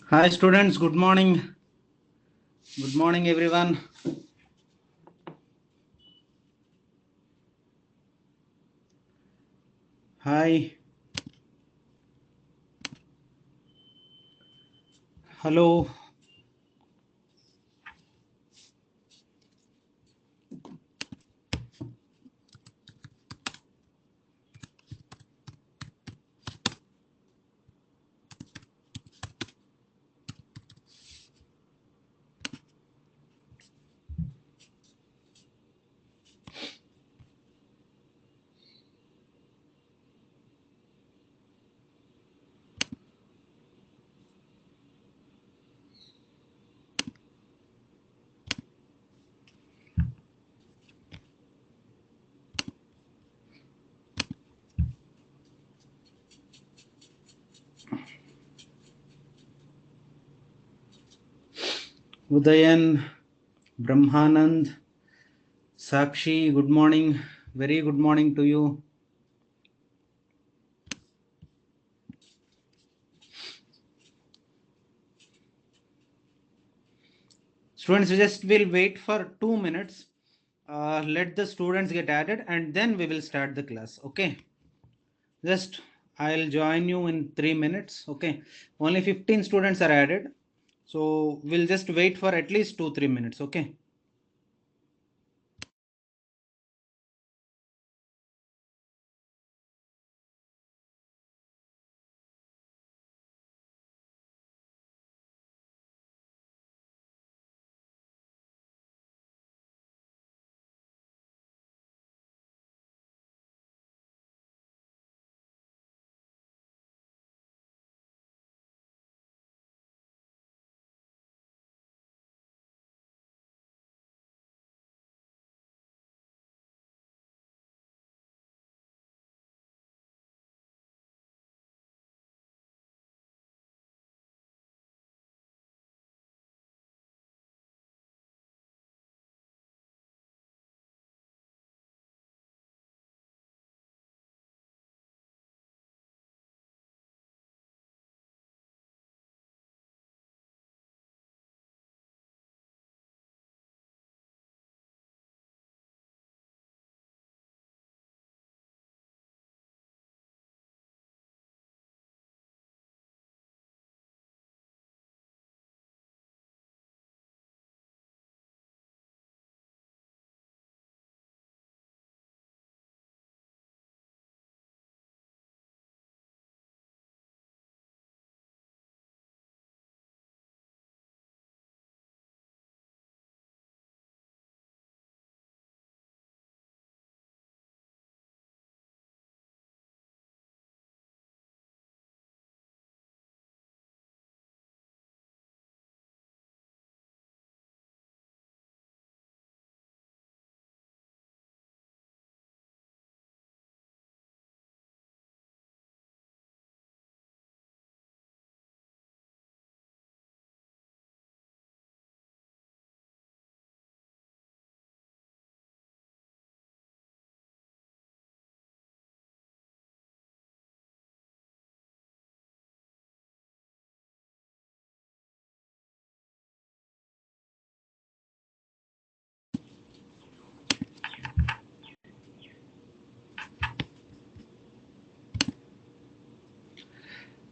Hi students, good morning. Good morning everyone. Hi. Hello. Udayan, Brahmanand, Sakshi, good morning. Very good morning to you. Students, we just will wait for 2 minutes. Let the students get added and then we will start the class. Okay. Just I'll join you in 3 minutes. Okay. Only 15 students are added. So we'll just wait for at least 2-3 minutes. Okay.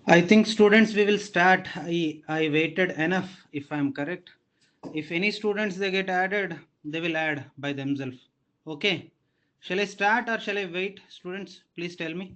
I think students we will start. I waited enough if I'm correct. If any students they get added, they will add by themselves. Okay. Shall I start or shall I wait? Students, please tell me.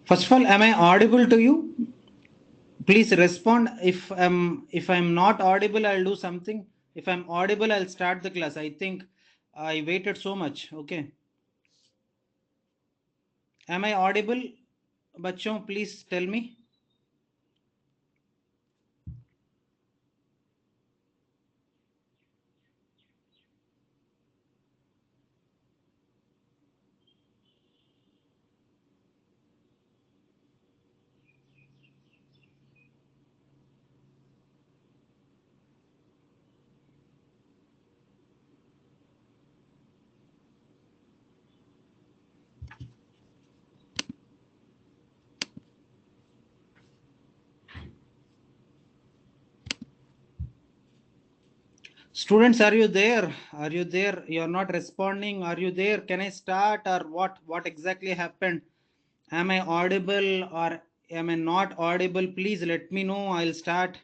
First of all, am I audible to you? Please respond. If I'm not audible, I'll do something. If I'm audible, I'll start the class. I think I waited so much. Okay. Am I audible? बच्चों, please tell me. Students, are you there? Are you there? You're not responding. Are you there? Can I start, or what? What exactly happened? Am I audible or am I not audible? Please let me know. I'll start.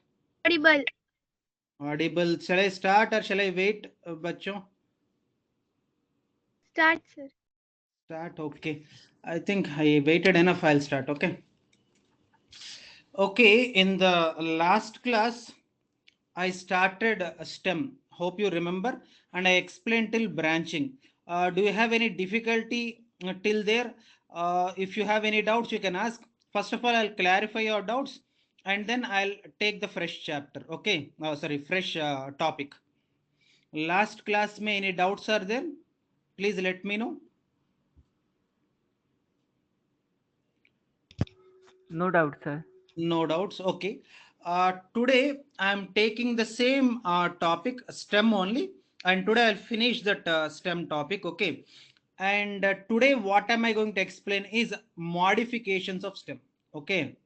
Audible. Audible. Shall I start or shall I wait, bachcho? Start, sir. Start. Okay. I think I waited enough. I'll start. Okay. Okay. In the last class, I started a STEM. Hope you remember. And I explained till branching. Do you have any difficulty till there? If you have any doubts, you can ask. First of all, I'll clarify your doubts and then I'll take the fresh chapter. Okay. Sorry, fresh topic. Last class, may any doubts are there? Please let me know. No doubt, sir. No doubts. Okay. Today I'm taking the same topic, STEM only, and today I'll finish that STEM topic. Okay. And today, what am I going to explain is modifications of STEM. Okay.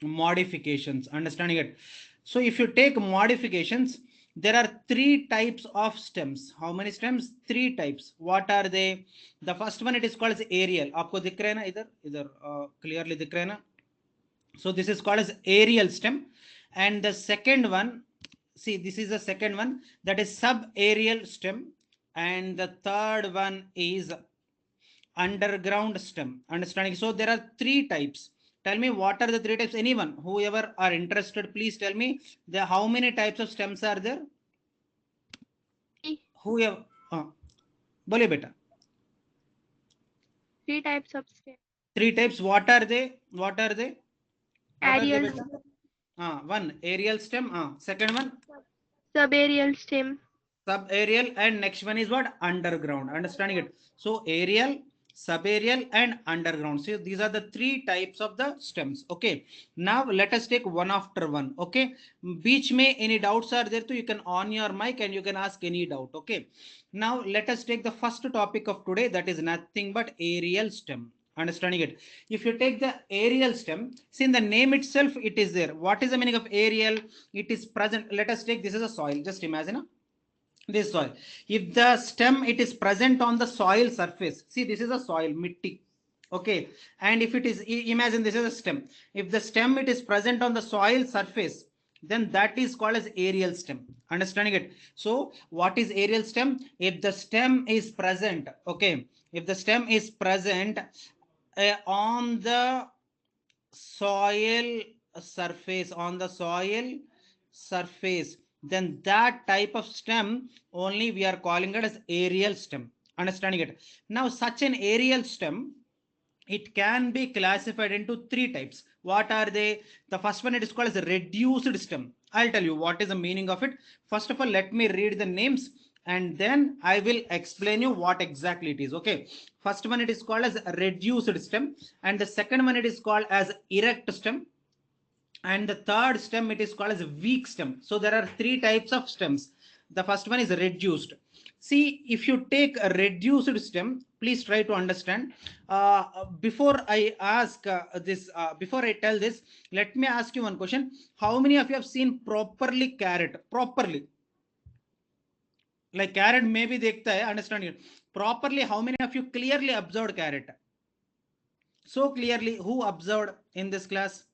Modifications, understanding it. So, if you take modifications, there are three types of stems. How many stems? Three types. What are they? The first one, it is called as aerial. आपको दिख रहा है ना इधर इधर clearly दिख रहा है ना? So this is called as aerial stem. And the second one, see, this is the second one, that is subaerial stem. And the third one is underground stem. Understanding? So there are three types. Tell me what are the three types? Anyone, whoever are interested, please tell me how many types of stems are there? Whoever, बोलिए बेटा. Three types of stem. Three types. What are they? What are they? What are they, Aerial, beta? One aerial stem. Second one subaerial stem. subaerial, and next one is what? Underground. Understanding it? So aerial, subaerial, and underground. So these are the three types of the stems. Okay. Now let us take one after one. Okay. Beach may any doubts are there, so you can on your mic and you can ask any doubt. Okay. Now let us take the first topic of today, that is nothing but aerial stem. Understanding it? If you take the aerial stem, see in the name itself, it is there. What is the meaning of aerial? It is present. Let us take this is a soil. Just imagine this soil. If the stem it is present on the soil surface, see this is a soil, mitti. Okay. And if it is, imagine this is a stem. If the stem it is present on the soil surface, then that is called as aerial stem. Understanding it? So what is aerial stem? If the stem is present, okay, if the stem is present on the soil surface, then that type of stem only we are calling it as aerial stem. Understanding it? Now such an aerial stem, it can be classified into three types. What are they? The first one, it is called as a reduced stem. I'll tell you what is the meaning of it. First of all, let me read the names and then I will explain you what exactly it is. Okay. First one, it is called as a reduced stem, and the second one, it is called as erect stem, and the third stem it is called as a weak stem. So there are three types of stems. The first one is reduced. See, if you take a reduced stem, please try to understand. Before I ask before I tell this, let me ask you one question. How many of you have seen properly carrot? Properly, like carrot maybe dekhta hai, understand it properly. How many of you clearly observed carrot? So clearly, who observed in this class?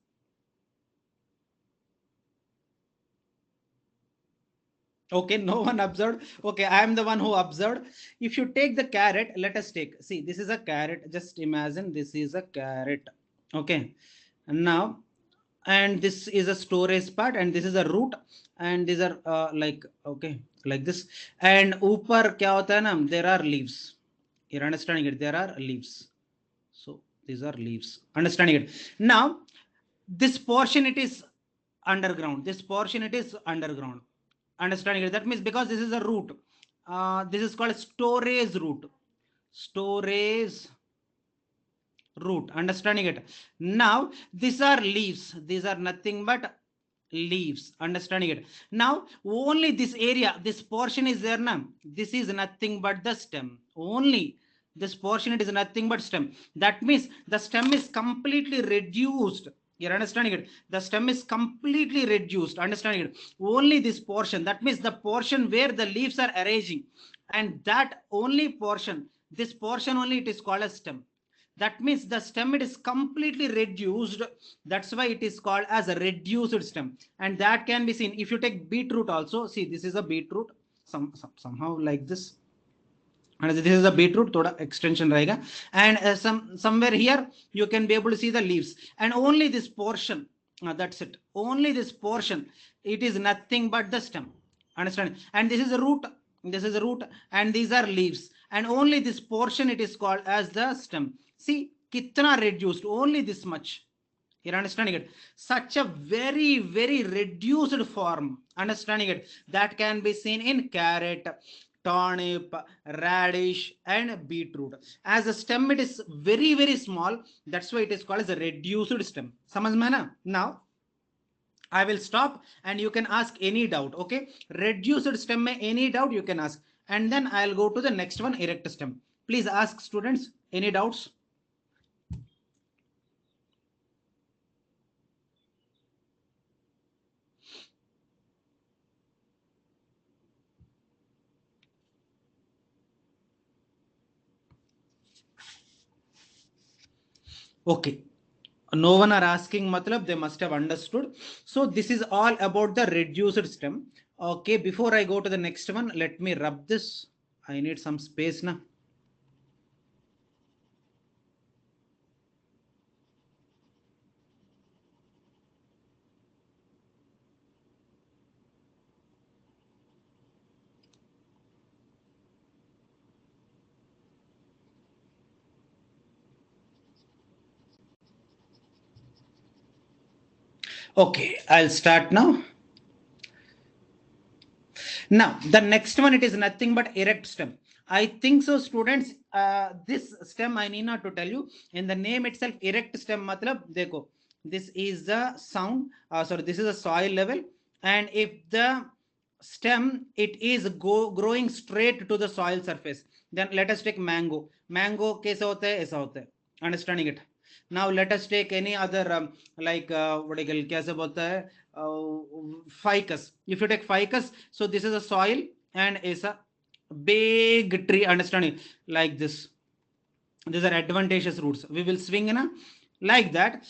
Okay, no one observed. Okay, I am the one who observed. If you take the carrot, let us take, see, this is a carrot. Just imagine this is a carrot. Okay, and now, and this is a storage part, and this is a root, and these are like, okay, like this. And upar kya hota hai na, there are leaves. You're understanding it? There are leaves. So These are leaves. Understanding it? Now, this portion it is underground. This portion it is underground. Understanding it? That means because this is a root. This is called storage root. Storage root. Understanding it? Now, these are leaves. These are nothing but leaves. Understanding it? Now, only this area, this portion is there now. This is nothing but the stem. Only this portion it is nothing but stem. That means the stem is completely reduced. You're understanding it? The stem is completely reduced. Understanding it? Only this portion. That means the portion where the leaves are arranging, and that only portion, this portion only it is called a stem. That means the stem it is completely reduced. That's why it is called as a reduced stem. And that can be seen if you take beetroot also. See, this is a beetroot, somehow like this. And this is a beetroot, thoda extension rahega. And somewhere here you can be able to see the leaves. And only this portion, that's it. Only this portion, it is nothing but the stem. Understand? And this is a root. This is a root, and these are leaves. And only this portion it is called as the stem. See, kitna reduced, only this much. You're understanding it? Such a very, very reduced form. Understanding it? That can be seen in carrot, turnip, radish, and beetroot. As a stem, it is very, very small. That's why it is called as a reduced stem. Samajh mein na? Now, I will stop and you can ask any doubt. Okay? Reduced stem mein any doubt you can ask. And then I'll go to the next one, erect stem. Please ask students, any doubts? Okay. No one are asking, matlab they must have understood. So this is all about the reduced stem. Okay, before I go to the next one, let me rub this. I need some space now. Okay, I'll start now. Now, the next one, it is nothing but erect stem. I think so, students. This stem, I need not to tell you. In the name itself, erect stem, matlab, dekho. This is the sound. Sorry, this is the soil level. And if the stem, it is growing straight to the soil surface, then let us take mango. Mango, kaise hota hai? Aisa hota hai. Understanding it? Now let us take any other like what do you call kaise bolta hai? Ficus. If you take ficus, so this is a soil and is a big tree. Understanding? Like this. These are advantageous roots. We will swing in a like that.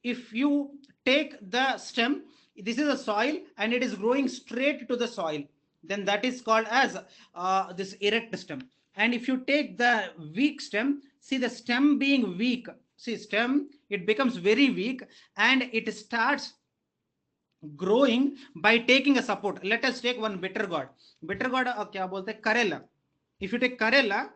If you take the stem, this is a soil and it is growing straight to the soil, then that is called as this erect stem. And if you take the weak stem, see the stem being weak, see stem, it becomes very weak and it starts growing by taking a support. Let us take one bitter gourd. Bitter gourd kya bolte hain? Karela. If you take karela,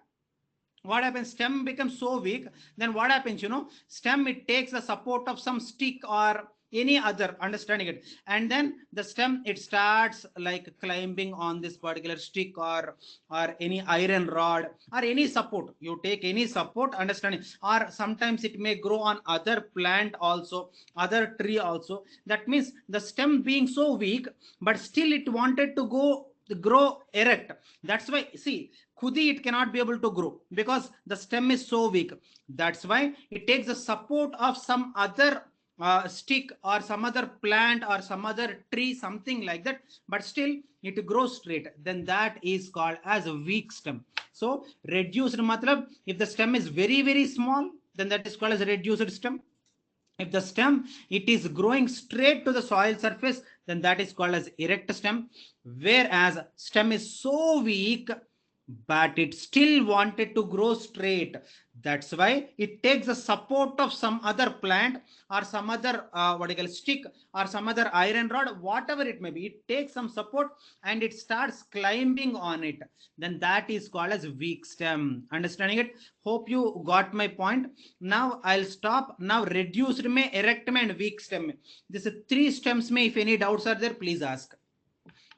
what happens? Stem becomes so weak, then what happens? Stem, it takes the support of some stick or any other. Understanding it? And then the stem, it starts like climbing on this particular stick or any iron rod or any support. You take any support. Understanding? Or sometimes it may grow on other plant also, other tree also. That means the stem being so weak, but still it wanted to grow erect. That's why, see, khudi it cannot be able to grow because the stem is so weak. That's why it takes the support of some other stick or some other plant or some other tree, something like that, but still it grows straight. Then that is called as a weak stem. So reduced matlab, if the stem is very, very small, then that is called as a reduced stem. If the stem, it is growing straight to the soil surface, then that is called as erect stem. Whereas stem is so weak, but it still wanted to grow straight, That's why it takes the support of some other plant or some other stick or some other iron rod, whatever it may be. It takes some support and it starts climbing on it. Then that is called as weak stem. Understanding it? Hope you got my point. Now I'll stop. Now reduced mein, erect mein, and weak stem mein. This is 3 stems mein. If any doubts are there, please ask.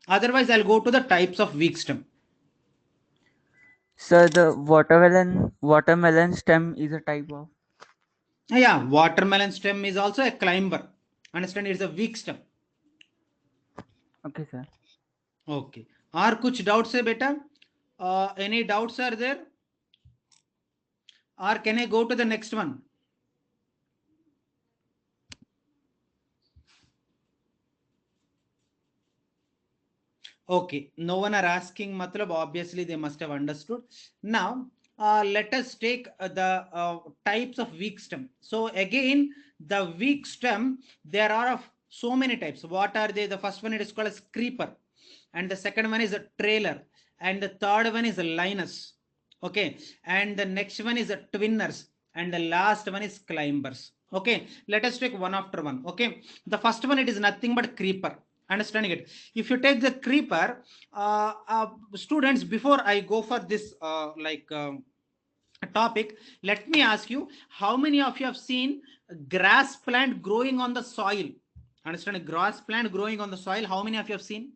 Otherwise, I'll go to the types of weak stem. Sir, the watermelon stem is a type of. Yeah, watermelon stem is also a climber. Understand? It's a weak stem. Okay, sir. Okay. और कुछ doubts है बेटा? Any doubts are there? Or can I go to the next one? Okay, no one are asking, matlab obviously they must have understood. Now, let us take the types of weak stem. So again, the weak stem, there are of so many types. What are they? The first one it is called as creeper, and the second one is a trailer, and the third one is a linus. Okay, and the next one is a twinners, and the last one is climbers. Okay, let us take one after one. Okay, the first one it is nothing but creeper. Understanding it? If you take the creeper, students, before I go for this topic, let me ask you, how many of you have seen grass plant growing on the soil? Understand, a grass plant growing on the soil, how many of you have seen?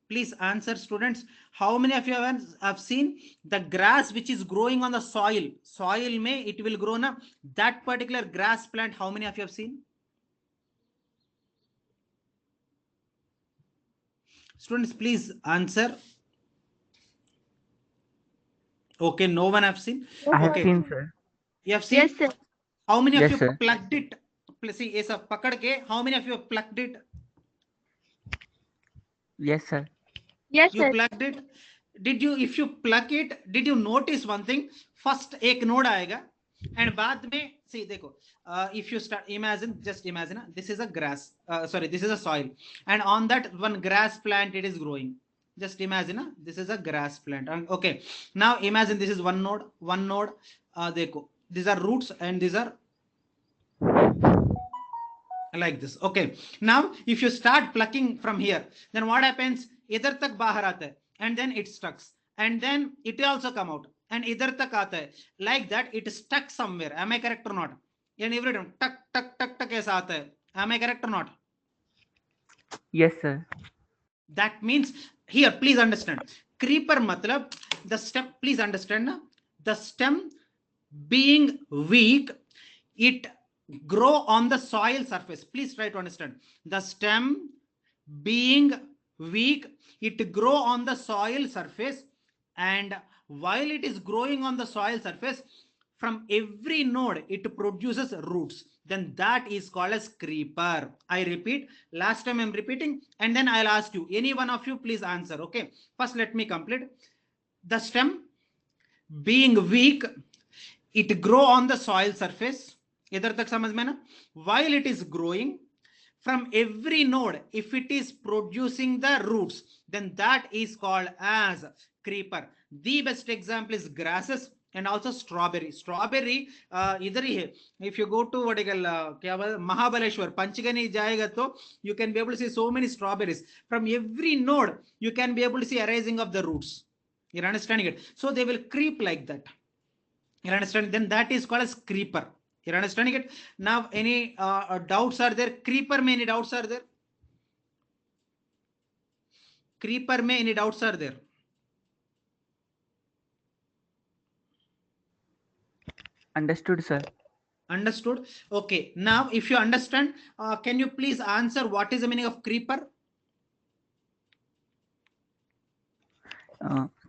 Please answer, students. How many of you have seen the grass which is growing on the soil? Soil may it will grow na, that particular grass plant. How many of you have seen? Students, please answer. Okay, no one have seen. I have Okay, seen, sir. you have seen. Yes, sir. How many of Yes, you sir. plucked it? Please see, ऐसा पकड़ के, how many of you have plucked it? Yes, sir. Yes, You sir. plucked it. Did you, if you pluck it, did you notice one thing? First एक node आएगा, and बाद में see देखो, if you start imagine, just imagine, this is a grass, sorry, this is a soil, and on that one grass plant it is growing. Just imagine, this is a grass plant. Okay, now imagine this is one node, देखो, these are roots and these are like this. Okay, now if you start plucking from here, then what happens? Idhar tak bahar aata hai, and then it stucks, and then it also come out, and idhar tak aata hai. Like that, it stuck somewhere. Am I correct or not? And every time tuck tuck tuck tuck aisa aata hai. Am I correct or not? Yes, sir. That means here, please understand. Creeper matlab the stem. Please understand na? The stem being weak, it grow on the soil surface. Please try to understand. The stem being weak, it grow on the soil surface, and while it is growing on the soil surface, from every node it produces roots. Then that is called as creeper. I repeat, last time I'm repeating, and then I'll ask you, any one of you please answer. Okay, first let me complete. The stem being weak, it grow on the soil surface. इधर तक समझ में ना? While it is growing, from every node, if it is producing the roots, then that is called as creeper. The best example is grasses and also strawberry. Strawberry इधर ही है. If you go to what you call क्या Mahabaleshwar, Panchgani जाएगा तो you can be able to see so many strawberries. From every node, you can be able to see arising of the roots. You're understanding it? So they will creep like that. You understand? Then that is called as creeper. You're understanding it? Now, any doubts are there? Creeper may any doubts are there? Creeper may any doubts are there? Understood, sir. Understood? Okay. Now, if you understand, can you please answer what is the meaning of creeper?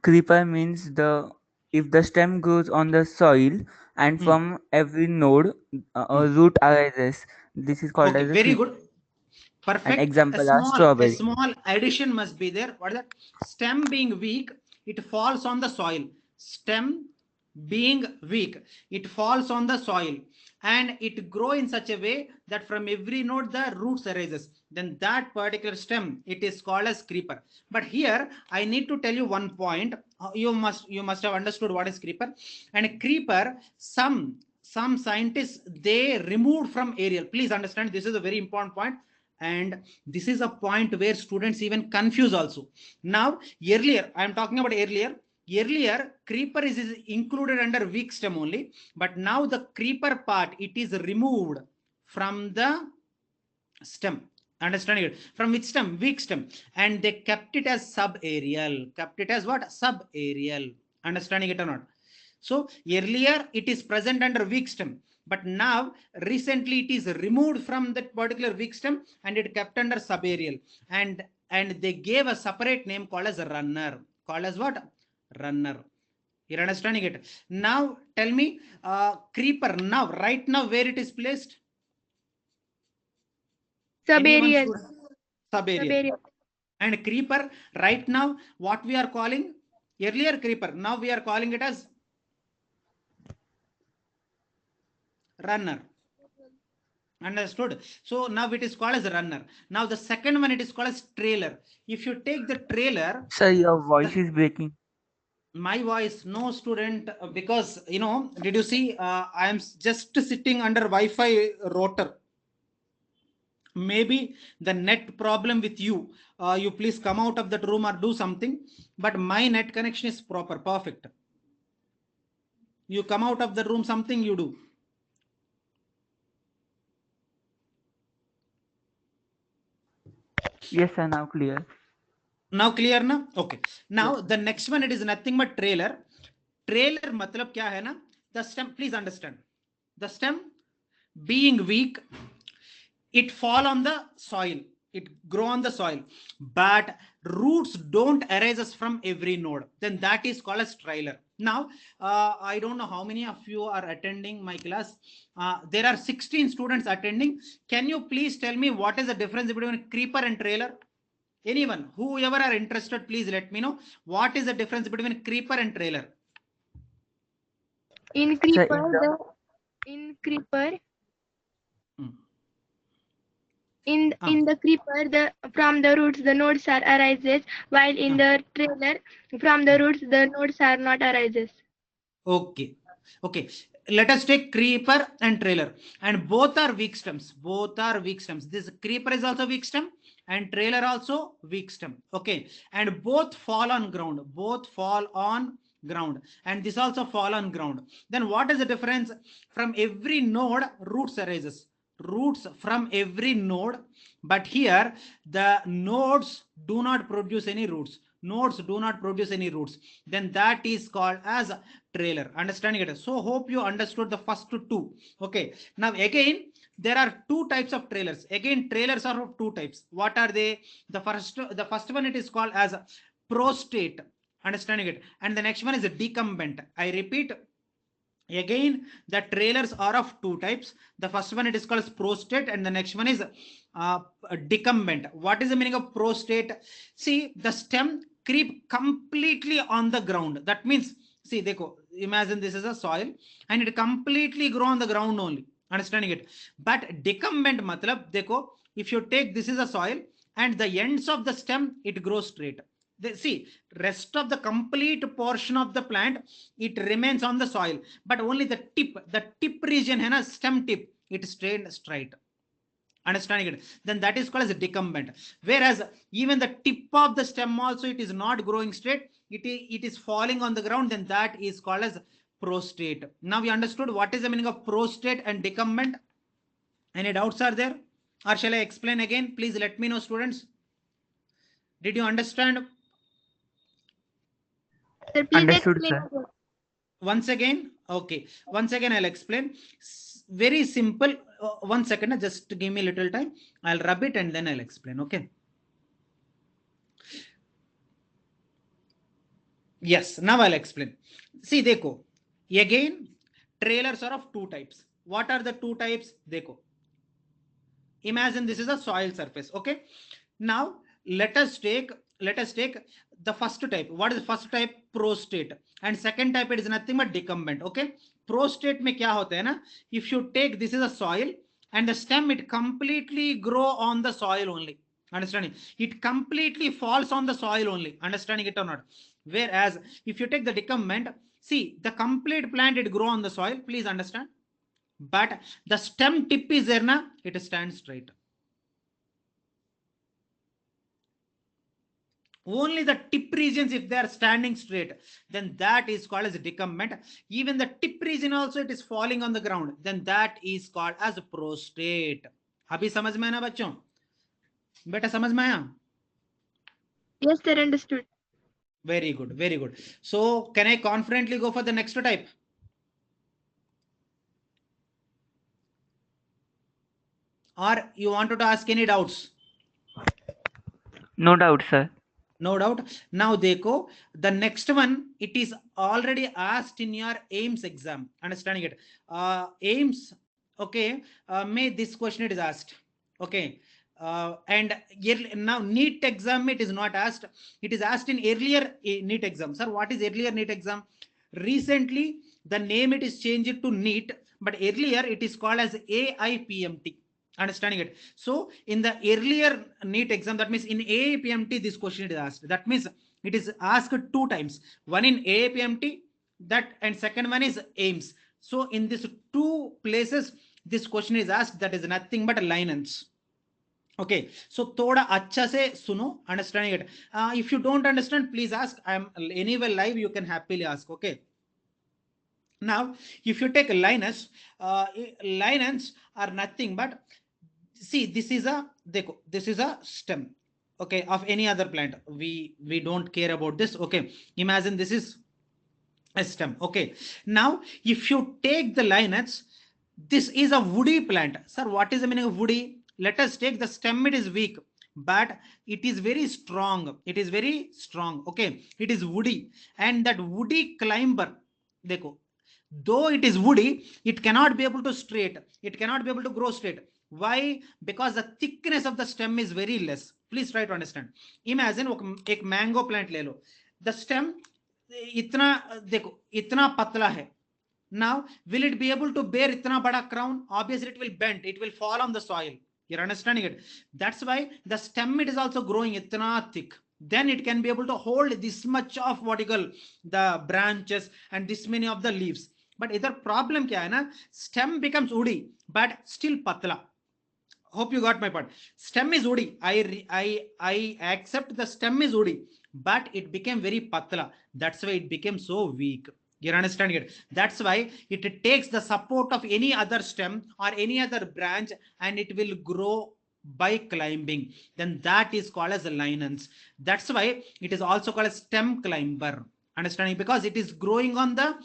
Creeper means if the stem grows on the soil and from every node a root arises. This is called Okay, as a very creeper. good. Perfect. An example are A strawberry. small addition must be there. What is that? Stem being weak, it falls on the soil. Stem being weak, it falls on the soil and it grow in such a way that from every node the roots arises. Then that particular stem, it is called as creeper. But here I need to tell you one point. You must have understood what is creeper. And creeper, some scientists, they removed from aerial. Please understand, this is a very important point, and this is a point where students even confuse also. Now earlier, I am talking about earlier creeper is included under weak stem only, but now the creeper part, it is removed from the stem. Understanding it? From which stem? Weak stem. And they kept it as subaerial. Kept it as what? Subaerial. Understanding it or not? So earlier it is present under weak stem, but now recently it is removed from that particular weak stem and it kept under subaerial. And they gave a separate name called as a runner. Called as what? Runner. You're understanding it? Now tell me, creeper now, right now, where it is placed? Anyone Subaerial. should. Subaerial. Subaerial. And creeper right now, what we are calling? Earlier creeper, now we are calling it as runner. Understood? So now it is called as a runner. Now the second one, it is called as trailer. If you take the trailer, Sir, your voice is breaking. my voice, no student, because did you see, I am just sitting under Wi-Fi router. Maybe the net problem with you. You please come out of that room or do something. But my net connection is proper, perfect. You come out of the room, something you do. Yes, sir, now clear. Now clear na? Okay. Now the next one, it is nothing but trailer. Trailer matlab kya hai na? The stem, please understand. The stem being weak, it fall on the soil, it grow on the soil, but roots don't arise from every node. Then that is called as trailer. Now I don't know how many of you are attending my class. There are 16 students attending. Can you please tell me what is the difference between creeper and trailer? Anyone, whoever are interested, please let me know what is the difference between creeper and trailer. In Sir, creeper, in creeper, Hmm. in the creeper, the from the roots the nodes are arises, while in the trailer from the roots the nodes are not arises. Okay. Okay. Let us take creeper and trailer, and both are weak stems. Both are weak stems. This creeper is also weak stem, and trailer also weak stem. Okay. And both fall on ground. Both fall on ground. And this also fall on ground. Then what is the difference? From every node, roots arises. Roots from every node. But here, the nodes do not produce any roots. Nodes do not produce any roots. Then that is called as trailer. Understanding it? So hope you understood the first two. Okay. Now again, there are two types of trailers. Again, trailers are of two types. What are they? The first one, it is called as prostate. Understanding it? And the next one is a decumbent. I repeat, again, the trailers are of two types. The first one, it is called as prostate, and the next one is decumbent. What is the meaning of prostate? See, the stem creep completely on the ground. That means, see, dekho, imagine this is a soil and it completely grow on the ground only. Understanding it? But decumbent matlab, dekho, if you take, this is a soil and the ends of the stem, it grows straight. See, rest of the complete portion of the plant, it remains on the soil, but only the tip region hai na, stem tip, it stayed straight. Understanding it? Then that is called as a decumbent. Whereas even the tip of the stem also, it is not growing straight, it is falling on the ground. Then that is called as prostate. Now we understood what is the meaning of prostate and decumbent. Any doubts are there, or shall I explain again? Please let me know, students. Did you understand? Sir, please understood, explain sir. again. Once again. Okay, once again I'll explain. Very simple. 1 second, just give me a little time. I'll rub it and then I'll explain. Okay. Yes, now I'll explain. See, dekho, again, trailers are of two types. What are the two types? Dekho, imagine this is a soil surface. Okay. Now let us take the first type. What is the first type? Prostate. And second type, it is nothing but decumbent. Okay, prostate में क्या होता है ना, if you take, this is a soil and the stem, it completely grow on the soil only. Understanding? It completely falls on the soil only. Understanding it or not? Whereas if you take the decumbent, see, the complete plant, it grow on the soil. Please understand. But the stem tip is there na, it stands straight. Only the tip regions, if they are standing straight, then that is called as decumbent. Even the tip region also, it is falling on the ground, then that is called as prostate. अभी समझ में आया ना बच्चों? बेटा समझ में आया? Yes, sir, understood. Very good, very good. So can I confidently go for the next type? Or you wanted to ask any doubts? No doubt, sir. No doubt. Now देखो, the next one, it is already asked in your AIMS exam. Understanding it? AIMS, okay, may this question it is asked. Okay, and now NEET exam it is not asked. It is asked in earlier NEET exam. Sir, what is earlier NEET exam? Recently, the name it is changed to NEET, but earlier it is called as AIPMT. Understanding it? So in the earlier NEET exam, that means in AAPMT, this question is asked. That means it is asked two times. One in AAPMT, that, and second one is AIMS. So in these two places, this question is asked. That is nothing but linens. Okay, so thoda अच्छा से सुनो. Understanding it? If you don't understand, please ask. I am anyway live. You can happily ask. Okay. Now, if you take linens, linens are nothing but, see, this is a, this is a stem, okay, of any other plant. We don't care about this. Okay, imagine this is a stem. Okay, now if you take the lineages, this is a woody plant. Sir, what is the meaning of woody? Let us take the stem. It is weak, but it is very strong. It is very strong. Okay, it is woody, and that woody climber, देखो, though it is woody, it cannot be able to straight, it cannot be able to grow straight. Why? Because the thickness of the stem is very less. Please try to understand. Imagine एक mango plant ले लो, the stem इतना, देखो इतना पतला है. Now will it be able to bear इतना बड़ा crown? Obviously it will bend, it will fall on the soil. You're understanding it? That's why the stem, it is also growing itna thick. Then it can be able to hold this much of what you call the branches and this many of the leaves. But इधर problem क्या है ना, stem becomes woody but still patla. Hope you got my point. Stem is woody. I accept the stem is woody, but it became very patla. That's why it became so weak. You're understanding it? That's why it takes the support of any other stem or any other branch, and it will grow by climbing. Then that is called as a lineage. That's why it is also called a stem climber. Understanding? Because it is growing on the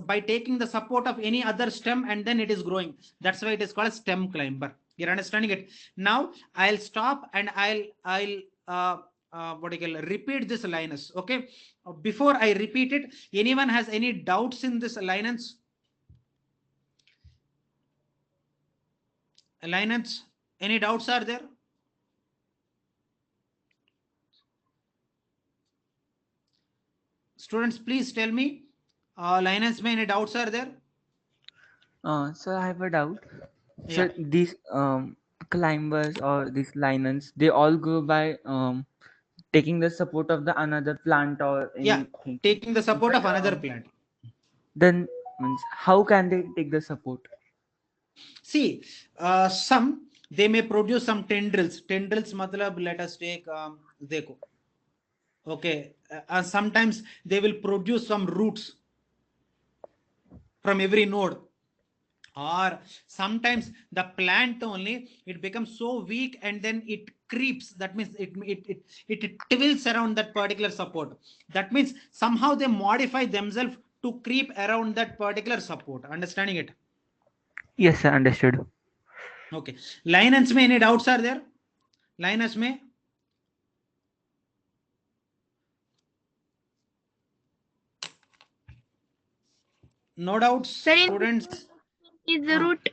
by taking the support of any other stem, and then it is growing. That's why it is called a stem climber. You're understanding it? Now I'll stop and I'll what do you call, repeat this linus. Okay, before I repeat it, anyone has any doubts in this linus? Linus, any doubts are there? Students, please tell me, linus में any doubts are there? Sir, I have a doubt. Yeah. Sir, these climbers or these lions, they all go by taking the support of the another plant or Yeah, anything. taking the support But, of another plant. Then means how can they take the support? See, some, they may produce some tendrils. Tendrils matlab, let us take देखो. Okay, sometimes they will produce some roots from every node, or sometimes the plant only, it becomes so weak and then it creeps. That means it twirls around that particular support. That means somehow they modify themselves to creep around that particular support. Understanding it? Yes, sir, understood. Okay, lineage में any doubts are there? Lineage में? No doubts, Sir, students? is the root.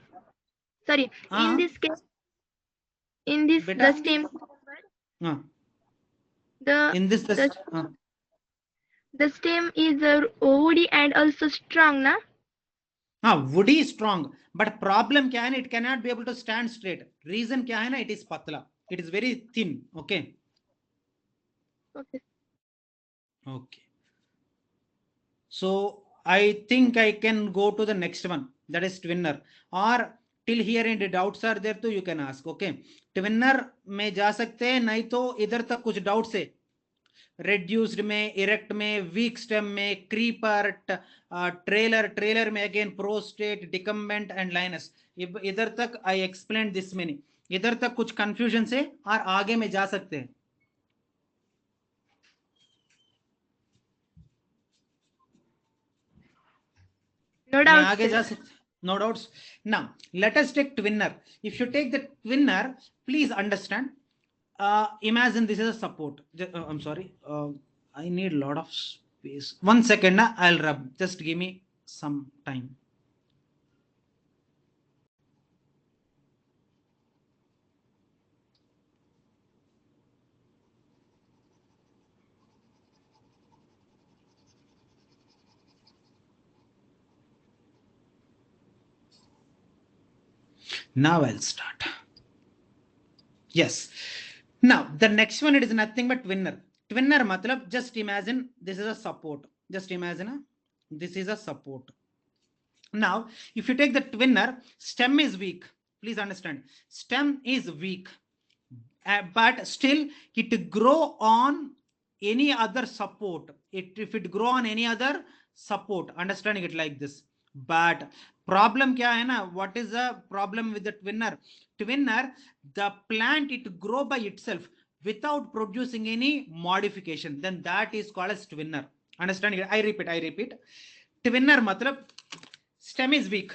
Sorry, in this case, in this Beta? the stem, the In this, the The stem is woody and also strong, na? Woody is strong, but problem क्या है ना, it cannot be able to stand straight. Reason क्या है ना, it is patla, it is very thin. Okay. Okay. Okay. So I think I can go to the next one, that is twinner. Or till here any doubts are there तो you can ask. Okay. Twinner में जा सकते हैं, नहीं तो इधर तक कुछ डाउट्स है? रेड्यूस्ड में, इरेक्ट में, वीक स्टेम में, क्रीपर, ट्रेलर में अगेन प्रोस्टेट, डिकम्बेंट एंड लाइनस. इधर तक आई एक्सप्लेन दिस मेनी. इधर तक कुछ कंफ्यूजन से और आगे में जा सकते हैं? No मैं doubt, आगे sir. जा सकते? No doubts. Now let us take twinner. If you take the twinner, please understand. Imagine this is a support. I'm sorry. I need a lot of space. 1 second. I'll rub. Just give me some time. Now I'll start. Yes. Now the next one, it is nothing but twinner. Twinner matlab, just imagine this is a support. Just imagine this is a support. Now if you take the twinner, stem is weak. Please understand, stem is weak, but still it grow on any other support. If it grow on any other support, understanding it like this. But problem kya hai na, what is the problem with the twinner? Twinner, the plant it grow by itself without producing any modification, then that is called as twinner. Understanding it? I repeat. Twinner matlab, stem is weak,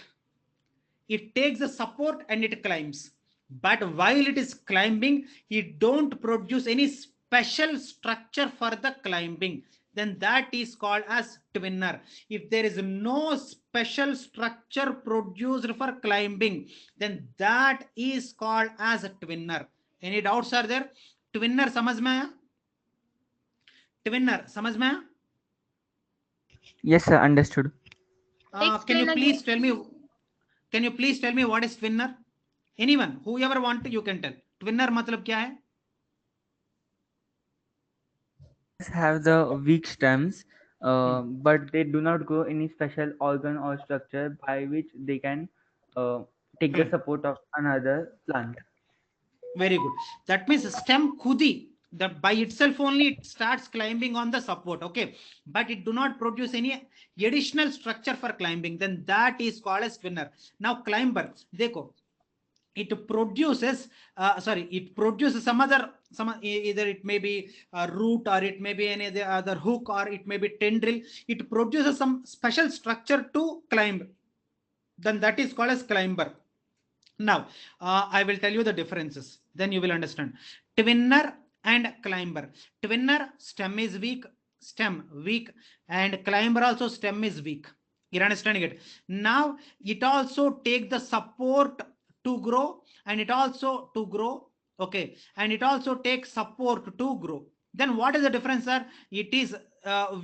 it takes the support and it climbs, but while it is climbing it don't produce any special structure for the climbing, then that is called as twinner. If there is no special structure produced for climbing, then that is called as a twinner. Any doubts are there? Twinner समझ में आया? Twinner समझ में आया? Yes, sir. Understood. Can you Explain again. please tell me, can you please tell me what is twinner? Anyone, whoever want to, you can tell. Twinner मतलब क्या है? Have the weak stems, but they do not grow any special organ or structure by which they can take the Climb. support of another plant. Very good. That means stem khudi, that by itself only it starts climbing on the support. Okay, but it do not produce any additional structure for climbing, then that is called as twinner. Now climber, dekho, it produces it produces some either it may be a root or it may be any other hook or it may be tendril. It produces some special structure to climb, then that is called as climber. Now I will tell you the differences, then you will understand. Twinner and climber. Twinner, stem is weak, and climber also stem is weak. You're understanding it? Now it also take the support to grow, and it also to grow. Okay, and it also takes support to grow. Then what is the difference, sir? It is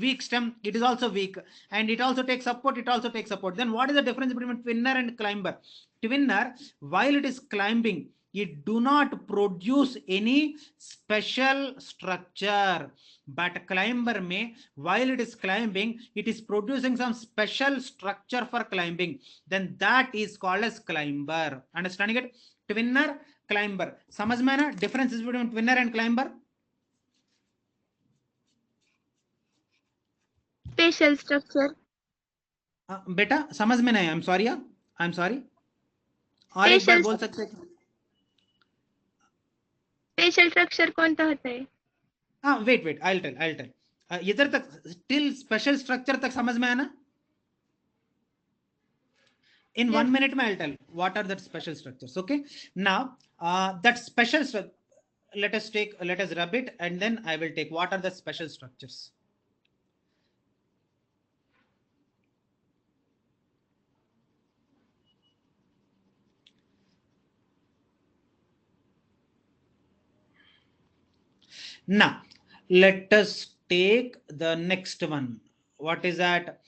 weak stem, it is also weak, and it also takes support, it also takes support. Then what is the difference between twinner and climber? Twinner, while it is climbing, it do not produce any special structure, but climber may, while it is climbing, it is producing some special structure for climbing, then that is called as climber. Understanding it? Twinner, climber. समझ में ना differences between twinner and climber? Special structure. बेटा समझ में नहीं? I am sorry, I am sorry. और एक बार Special बोल सकते हैं? special structure कौन सा होता है? wait, I'll tell. इधर तक till special structure तक समझ में आया ना? In 1 Yes. minute I'll tell what are the special structures. Okay, now that special let us rub it, and then I will take what are the special structures. Now let us take the next one. What is that?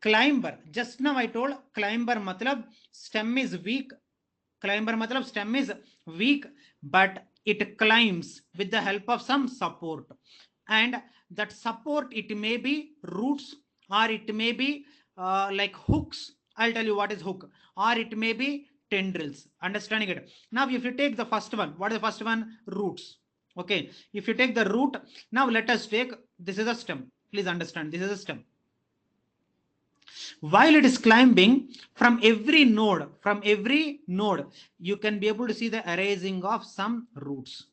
Climber. Just now I told climber matlab stem is weak. Climber matlab stem is weak, but it climbs with the help of some support. And that support, it may be roots, or it may be like hooks. I'll tell you what is hook, or it may be tendrils. Understanding it? Now, if you take the first one, what is the first one? Roots. Okay. If you take the root, now let us take, this is a stem. Please understand, this is a stem. While it is climbing, from every node, you can be able to see the arising of some roots.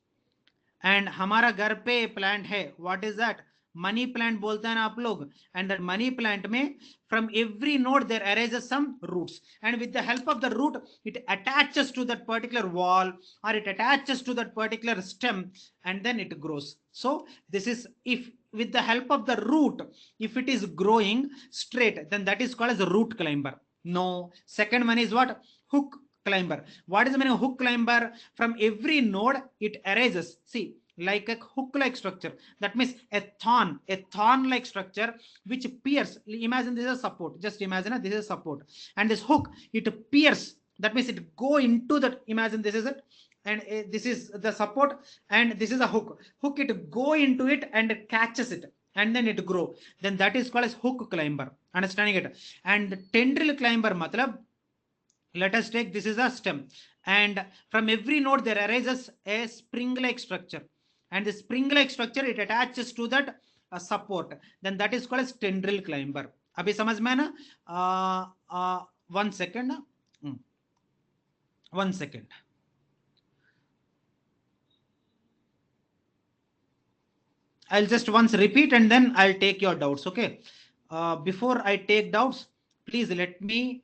And हमारा घर पे plant है, what is that? Money plant बोलते हैं ना आप लोग. And that money plant में from every node there arises some roots, and with the help of the root it attaches to that particular wall, or it attaches to that particular stem, and then it grows. So this is, if with the help of the root, if it is growing straight, then that is called as a root climber. No. Second one is what? Hook climber. What is the meaning of hook climber? From every node it arises, see, like a hook like structure. That means a thorn like structure which pierce. Imagine this is a support, just imagine this is support, and this hook, it pierce. That means it go into that. Imagine this is it, and this is the support, and this is a hook, it go into it and it catches it, and then it grow. Then that is called as hook climber. Understanding it? And the tendril climber matlab, let us take, this is a stem, and from every node there arises a spring like structure, and the spring like structure, it attaches to that support. Then that is called as tendril climber. Abhi samajh mein na? 1 second. 1 second. I'll just once repeat and then I'll take your doubts. Okay. Before I take doubts, please let me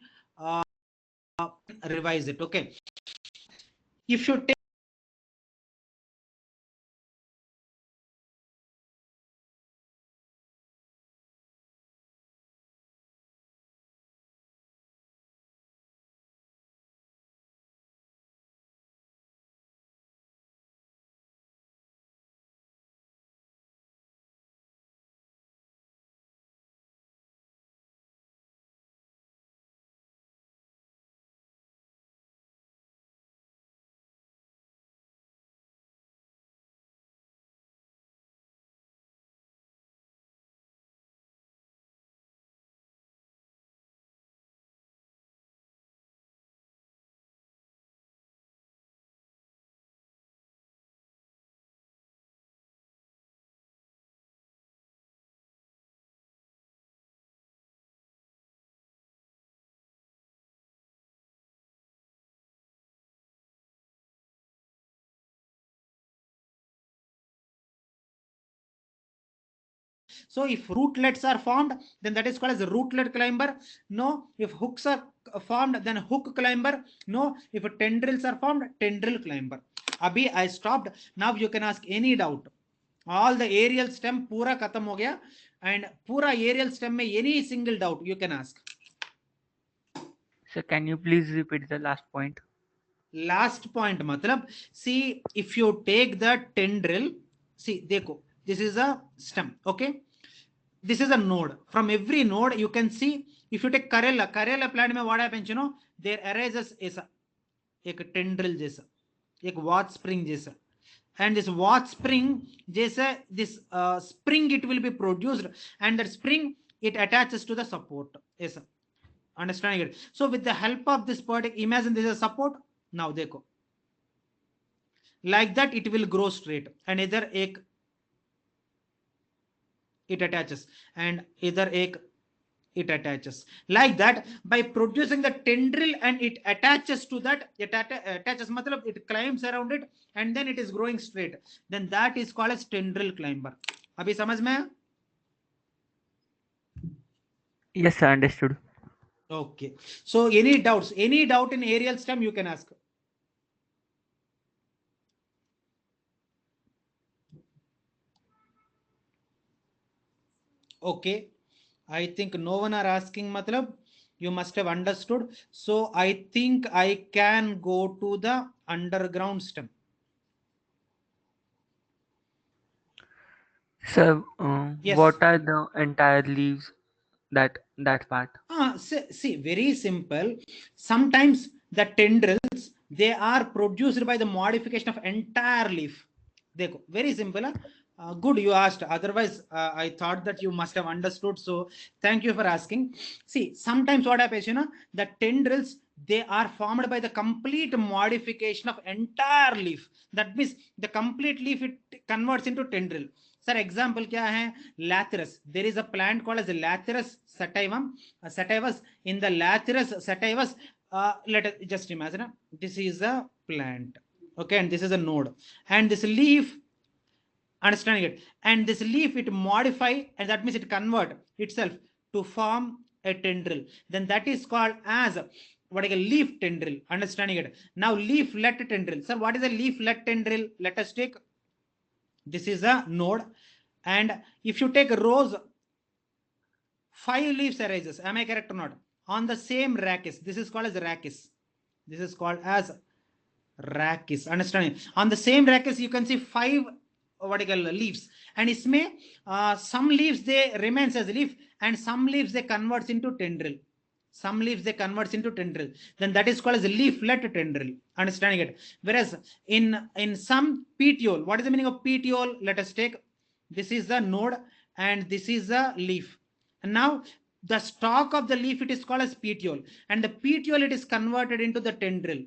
revise it. Okay. If you take So if rootlets are formed, then that is called as a rootlet climber. No. If hooks are formed, then hook climber. No. If tendrils are formed, tendril climber. Abhi I stopped. Now you can ask any doubt. All the aerial stem pura khatam ho gaya, and pura aerial stem mein any single doubt you can ask. So can you please repeat the last point? Last point matlab, see, if you take the tendril, see, dekho, this is a stem. Okay. This is a node. From every node you can see, if you take Karela plant mein what happens, you know, there arises ऐसा एक tendril जैसा, एक watch spring जैसा, and this watch spring जैसा, this spring it will be produced, and that spring it attaches to the support ऐसा. Understanding it? So with the help of this particular, imagine this is a support. Now देखो, like that it will grow straight, and either एक it attaches, and either एक it attaches like that by producing the tendril, and it attaches to that, it attaches matlab it climbs around it, and then it is growing straight. Then that is called as tendril climber. Abhi samajh mein aaya? Yes, sir, understood. Okay. So any doubts, any doubt in aerial stem you can ask. Okay. I think no one are asking, matlab you must have understood. So I think I can go to the underground stem. So, Yes. what are the entire leaves? That part. See, very simple. Sometimes the tendrils, they are produced by the modification of entire leaf. Dekho, very simple. Good, you asked. Otherwise, I thought that you must have understood. So, thank you for asking. See, sometimes what happens, the tendrils, they are formed by the complete modification of entire leaf. That means the complete leaf, it converts into tendril. Sir, example क्या है? Lathyrus. There is a plant called as Lathyrus sativum. Sativus. In the Lathyrus sativus, let us just imagine. This is a plant. Okay, and this is a node. And this leaf, understanding it, and this leaf, it modify, and that means it convert itself to form a tendril. Then that is called as what is a leaf tendril. Understanding it. Now, leaflet tendril. Sir, what is a leaflet tendril? Let us take, this is a node, and if you take a rose, 5 leaves arises. Am I correct or not? On the same rachis. This is called as rachis. This is called as rachis. Understanding? On the same rachis, you can see 5 vertical leaves, and इसमें some leaves they remains as leaf, and some leaves they converts into tendril. Some leaves they converts into tendril. Then that is called as a leaflet tendril. Understanding it? Whereas in some petiole, what is the meaning of petiole? Let us take. This is the node, and this is the leaf. And now the stalk of the leaf, it is called as petiole, and the petiole, it is converted into the tendril.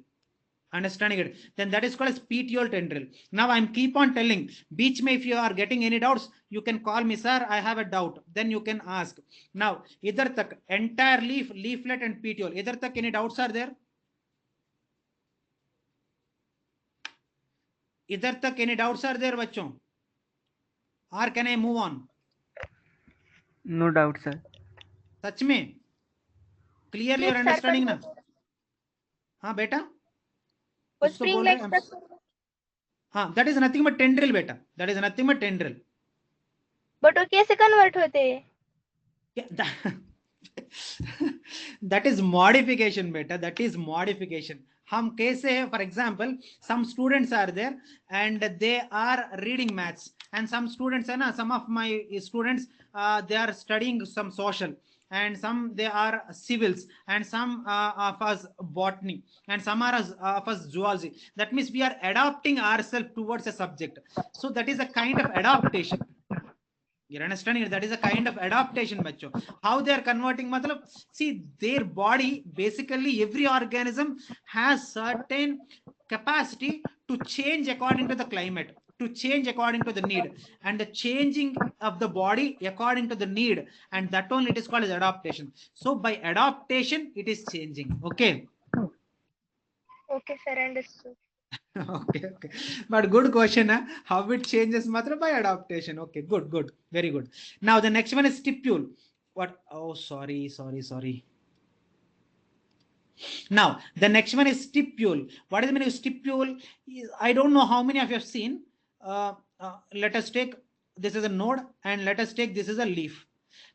Understanding it? Then that is called as petiole tendril. Now I'm keep on telling. Beach may, if you are getting any doubts, you can call me, sir, I have a doubt. Then you can ask. Now, idhar tak entire leaf, leaflet and petiole. Idhar tak any doubts are there? Idhar tak any doubts are there, bachon? Or can I move on? No doubt, sir. सच में? Clearly Yes, you're sir. understanding ना? हाँ बेटा? वो कुछ तो spring बोल like रहे? structure. हाँ, that is nothing but tendril बेटा. That is nothing but tendril. But वो कैसे convert होते हैं? Yeah, that is modification beta. That is modification. हम कैसे है? For example, some students are there and they are reading maths, and some students है ना, some of my students they are studying some social, and some they are civils, and some of us botany, and some are of us zoology. That means we are adapting ourselves towards a subject. So that is a kind of adaptation. You're understanding it? That is a kind of adaptation, bacho. How they are converting, matlab, see, their body, basically every organism has certain capacity to change according to the climate, to change according to the need, and the changing of the body according to the need, and that only it is called as adaptation. So by adaptation, it is changing. Okay. Okay, sir, understood. Okay. But good question, huh? How it changes matter by adaptation. Okay, good, very good. Now the next one is stipule. What? Oh, sorry. Now the next one is stipule. What is the meaning of stipule? I don't know how many of you have seen. Let us take, this is a node, and let us take, this is a leaf.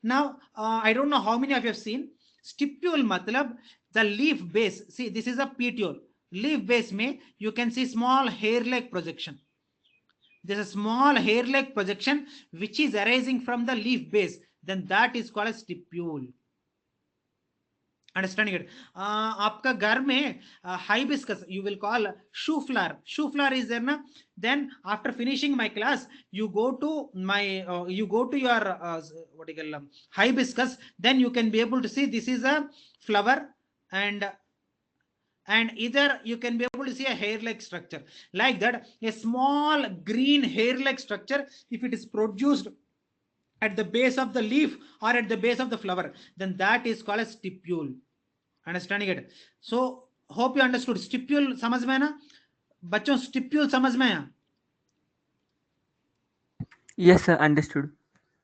Now I don't know how many of you have seen stipule. Matlab, the leaf base. See, this is a petiole. Leaf base may you can see small hair-like projection. There's a small hair-like projection which is arising from the leaf base. Then that is called a stipule. Understanding it? आपका घर में hibiscus you will call shoe flower. Shoe flower is there na? Then after finishing my class, you go to my you go to your what do you call hibiscus. Then you can be able to see this is a flower, and either you can be able to see a hair-like structure like that. A small green hair-like structure, if it is produced at the base of the leaf or at the base of the flower, then that is called a stipule. Understanding it? So hope you understood. Stipule समझ में है ना बच्चों? Stipule समझ में है? Yes, sir. Understood.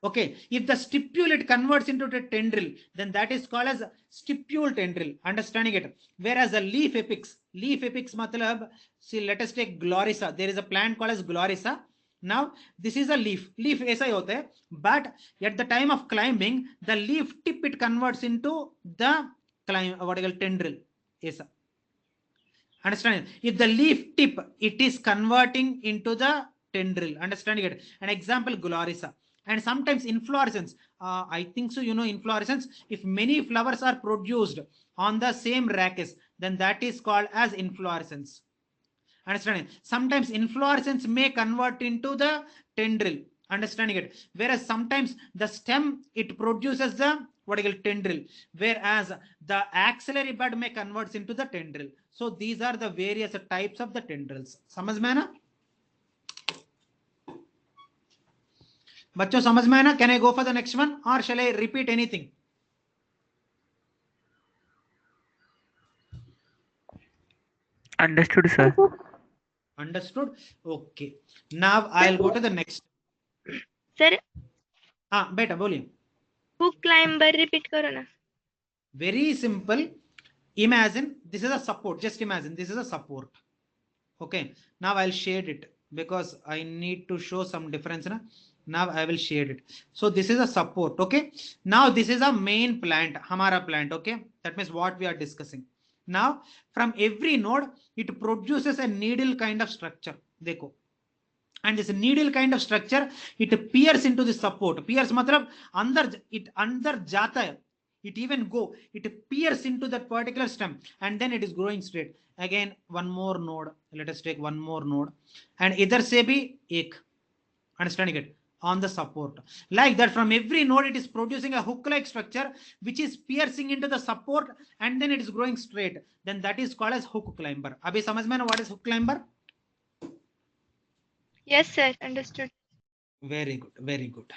Okay, if the stipule it converts into the tendril, then that is called as stipule tendril. Understanding it? Whereas the leaf apex matlab, see, let us take glorissa. There is a plant called as glorissa. Now this is a leaf ऐसा ही होता है, but at the time of climbing, the leaf tip it converts into the what I call tendril ऐसा. Understand? If the leaf tip it is converting into the tendril. Understanding it? An example, glorissa. And sometimes inflorescence, I think so, you know, inflorescence, if many flowers are produced on the same rachis, then that is called as inflorescence. Understanding? Sometimes inflorescence may convert into the tendril. Understanding it? Whereas sometimes the stem, it produces the what I call tendril, whereas the axillary bud may converts into the tendril. So these are the various types of the tendrils. समझ में है ना बच्चों? समझ में है ना? Can I go for the next one or shall I repeat anything? Understood, sir. Understood? Okay. Now I'll go to the next. Sir हाँ बेटा बोलिए. हुक क्लाइंबर रिपीट करो ना. Very simple. Imagine this is a support. Just imagine this is a support. Okay. Now I'll shade it because I need to show some difference. Na? Now I will shade it. So this is a support. Okay. Now this is a main plant. Hamara plant. Okay. That means what we are discussing. Now from every node, it produces a needle kind of structure. Dekho. And this needle kind of structure, it pierces into the support. Pierce matlab andar jata hai. It even go, it pierces into that particular stem, and then it is growing straight. Again, one more node. Let us take one more node, and idhar se bhi ek. Understanding it? On the support. Like that, from every node, it is producing a hook-like structure, which is piercing into the support, and then it is growing straight. Then that is called as hook climber. Abhi samajh mein na what is hook climber? Yes sir, understood. Very good, very good.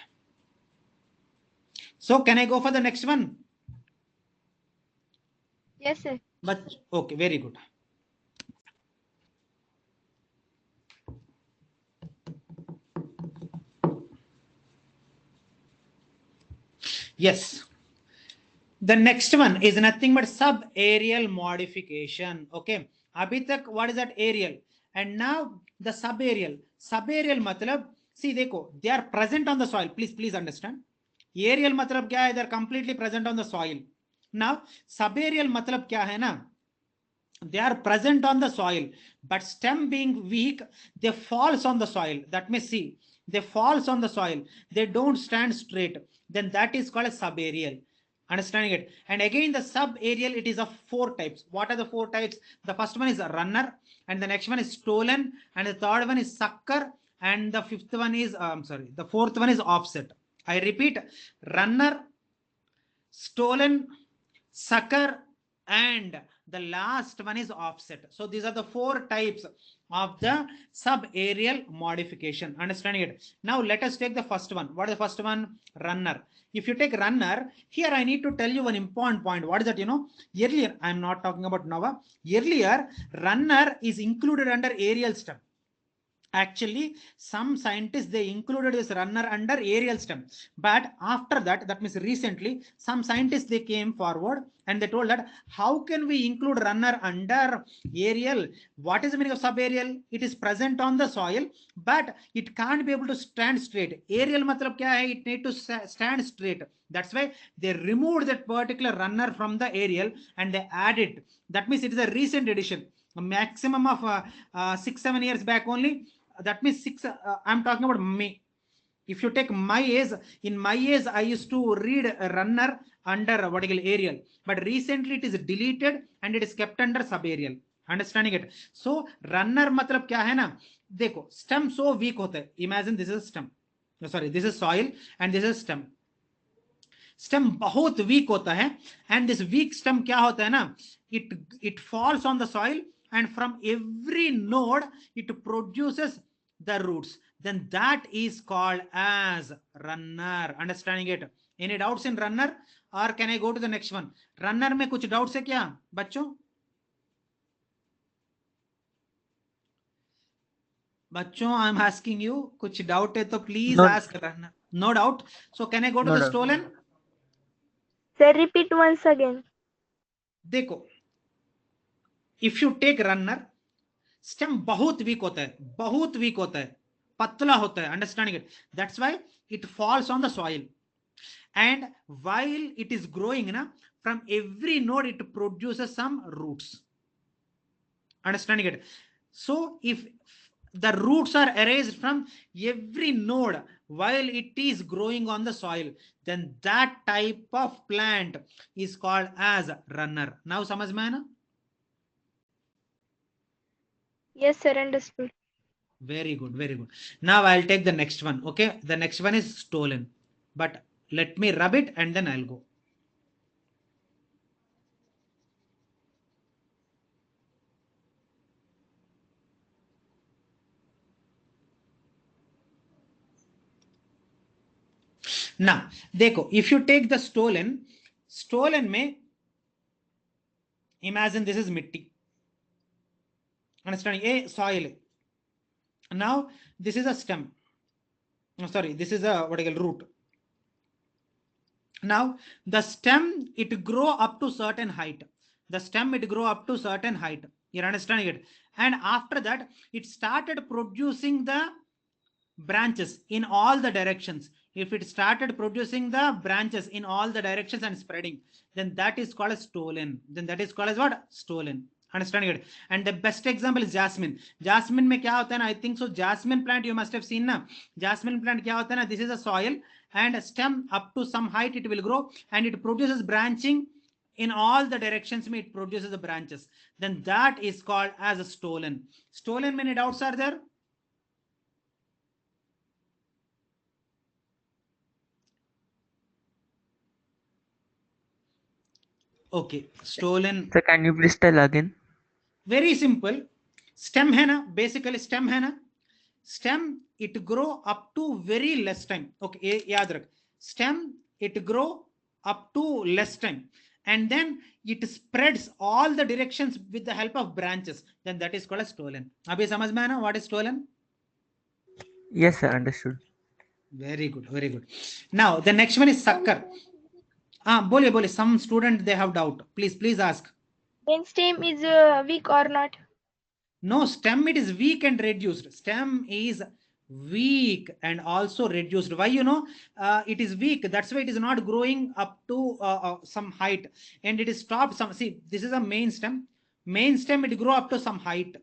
So can I go for the next one? Yes sir. But okay, very good. Yes. The next one is nothing but subaerial modification. Okay. Abhi tak what is that? Aerial. And now the subaerial. Subaerial matlab, see dekho, they are present on the soil. Please understand. Aerial matlab kya hai? They are completely present on the soil. Now subaerial matlab kya hai na? They are present on the soil, but stem being weak, they falls on the soil. That means see, they falls on the soil. They don't stand straight. Then that is called a subaerial. Understanding it? And again, the subaerial, it is of 4 types. What are the 4 types? The first one is a runner, and the next one is stolen, and the third one is sucker, and the fifth one is the fourth one is offset. I repeat: runner, stolen, sucker, and the last one is offset. So these are the 4 types of the subaerial modification. Understanding it? Now let us take the first one. What is the first one? Runner. If you take runner, here I need to tell you one important point. What is that? You know, earlier, I'm not talking about now. Earlier, runner is included under aerial stem. Actually, some scientists, they included this runner under aerial stem, but after that, that means recently, some scientists, they came forward and they told that how can we include runner under aerial? What is the meaning of subaerial? It is present on the soil, but it can't be able to stand straight. Aerial matlab kya hai? It need to stand straight. That's why they removed that particular runner from the aerial and they added. That means it is a recent addition, a maximum of 6-7 years back only. That means 6, I'm talking about me. If you take my age, in my age, I used to read a runner under what you call aerial, but recently it is deleted and it is kept under subaerial. Understanding it? So runner matlab kya hai na? Dekho, stem so weak hota hai. Imagine this is stem. No, sorry, this is soil and this is stem. Stem बहुत weak होता है and this week stem क्या होता है ना, it falls on the soil and from every node it produces the roots, then that is called as runner. Understanding it? Any doubts in runner or can I go to the next one? Runner में कुछ doubts है क्या बच्चों? बच्चों I am asking you, कुछ doubt है तो please ask. Runner no doubt. So can I go to the stolon? Sir, repeat once again. देखो, if you take runner, stem बहुत वीक होता है, बहुत वीक होता है, पतला होता है. Understanding it? That's why it falls on the soil and while it is growing ना, from every node it produces some roots. Understanding it? So if the roots are erased from every node, while it is growing on the soil, then that type of plant is called as runner. Now samajh mein aaya na? Yes, sir. Understood. Very good, very good. Now I'll take the next one. Okay, the next one is stolen, but let me rub it and then I'll go. Now देखो, if you take the stolen में imagine this is mitti, understanding a soil. Now this is a stem, oh, sorry, this is a what I call root. Now the stem, it grow up to certain height, the stem it grow up to certain height, you're understanding it, and after that it started producing the branches in all the directions. If it started producing the branches in all the directions and spreading, then that is called as stolen. Then that is called as what? Stolen. Understanding it? And the best example is jasmine. Jasmine में क्या होता है ना? I think so. Jasmine plant you must have seen ना. Jasmine plant क्या होता है ना? This is a soil and a stem up to some height it will grow and it produces branching in all the directions. It produces the branches. Then that is called as a stolen. Stolen, many doubts are there? Okay, stolen. So can you please tell again? Very simple. Stem है ना, basically stem है ना, stem it grow up to very less time. Okay, ये याद रख. Stem it grow up to less time and then it spreads all the directions with the help of branches. Then that is called as stolen. अभी समझ में आया ना what is stolen? Yes, sir. Understood. Very good, very good. Now the next one is sucker. बोलिए बोलिए. Some student they have doubt. Please ask. Then stem is weak or not? No, stem it is weak and reduced. Stem is weak and also reduced. Why? It is weak. That's why it is not growing up to some height and it is stopped. See, this is a main stem. Main stem it grow up to some height.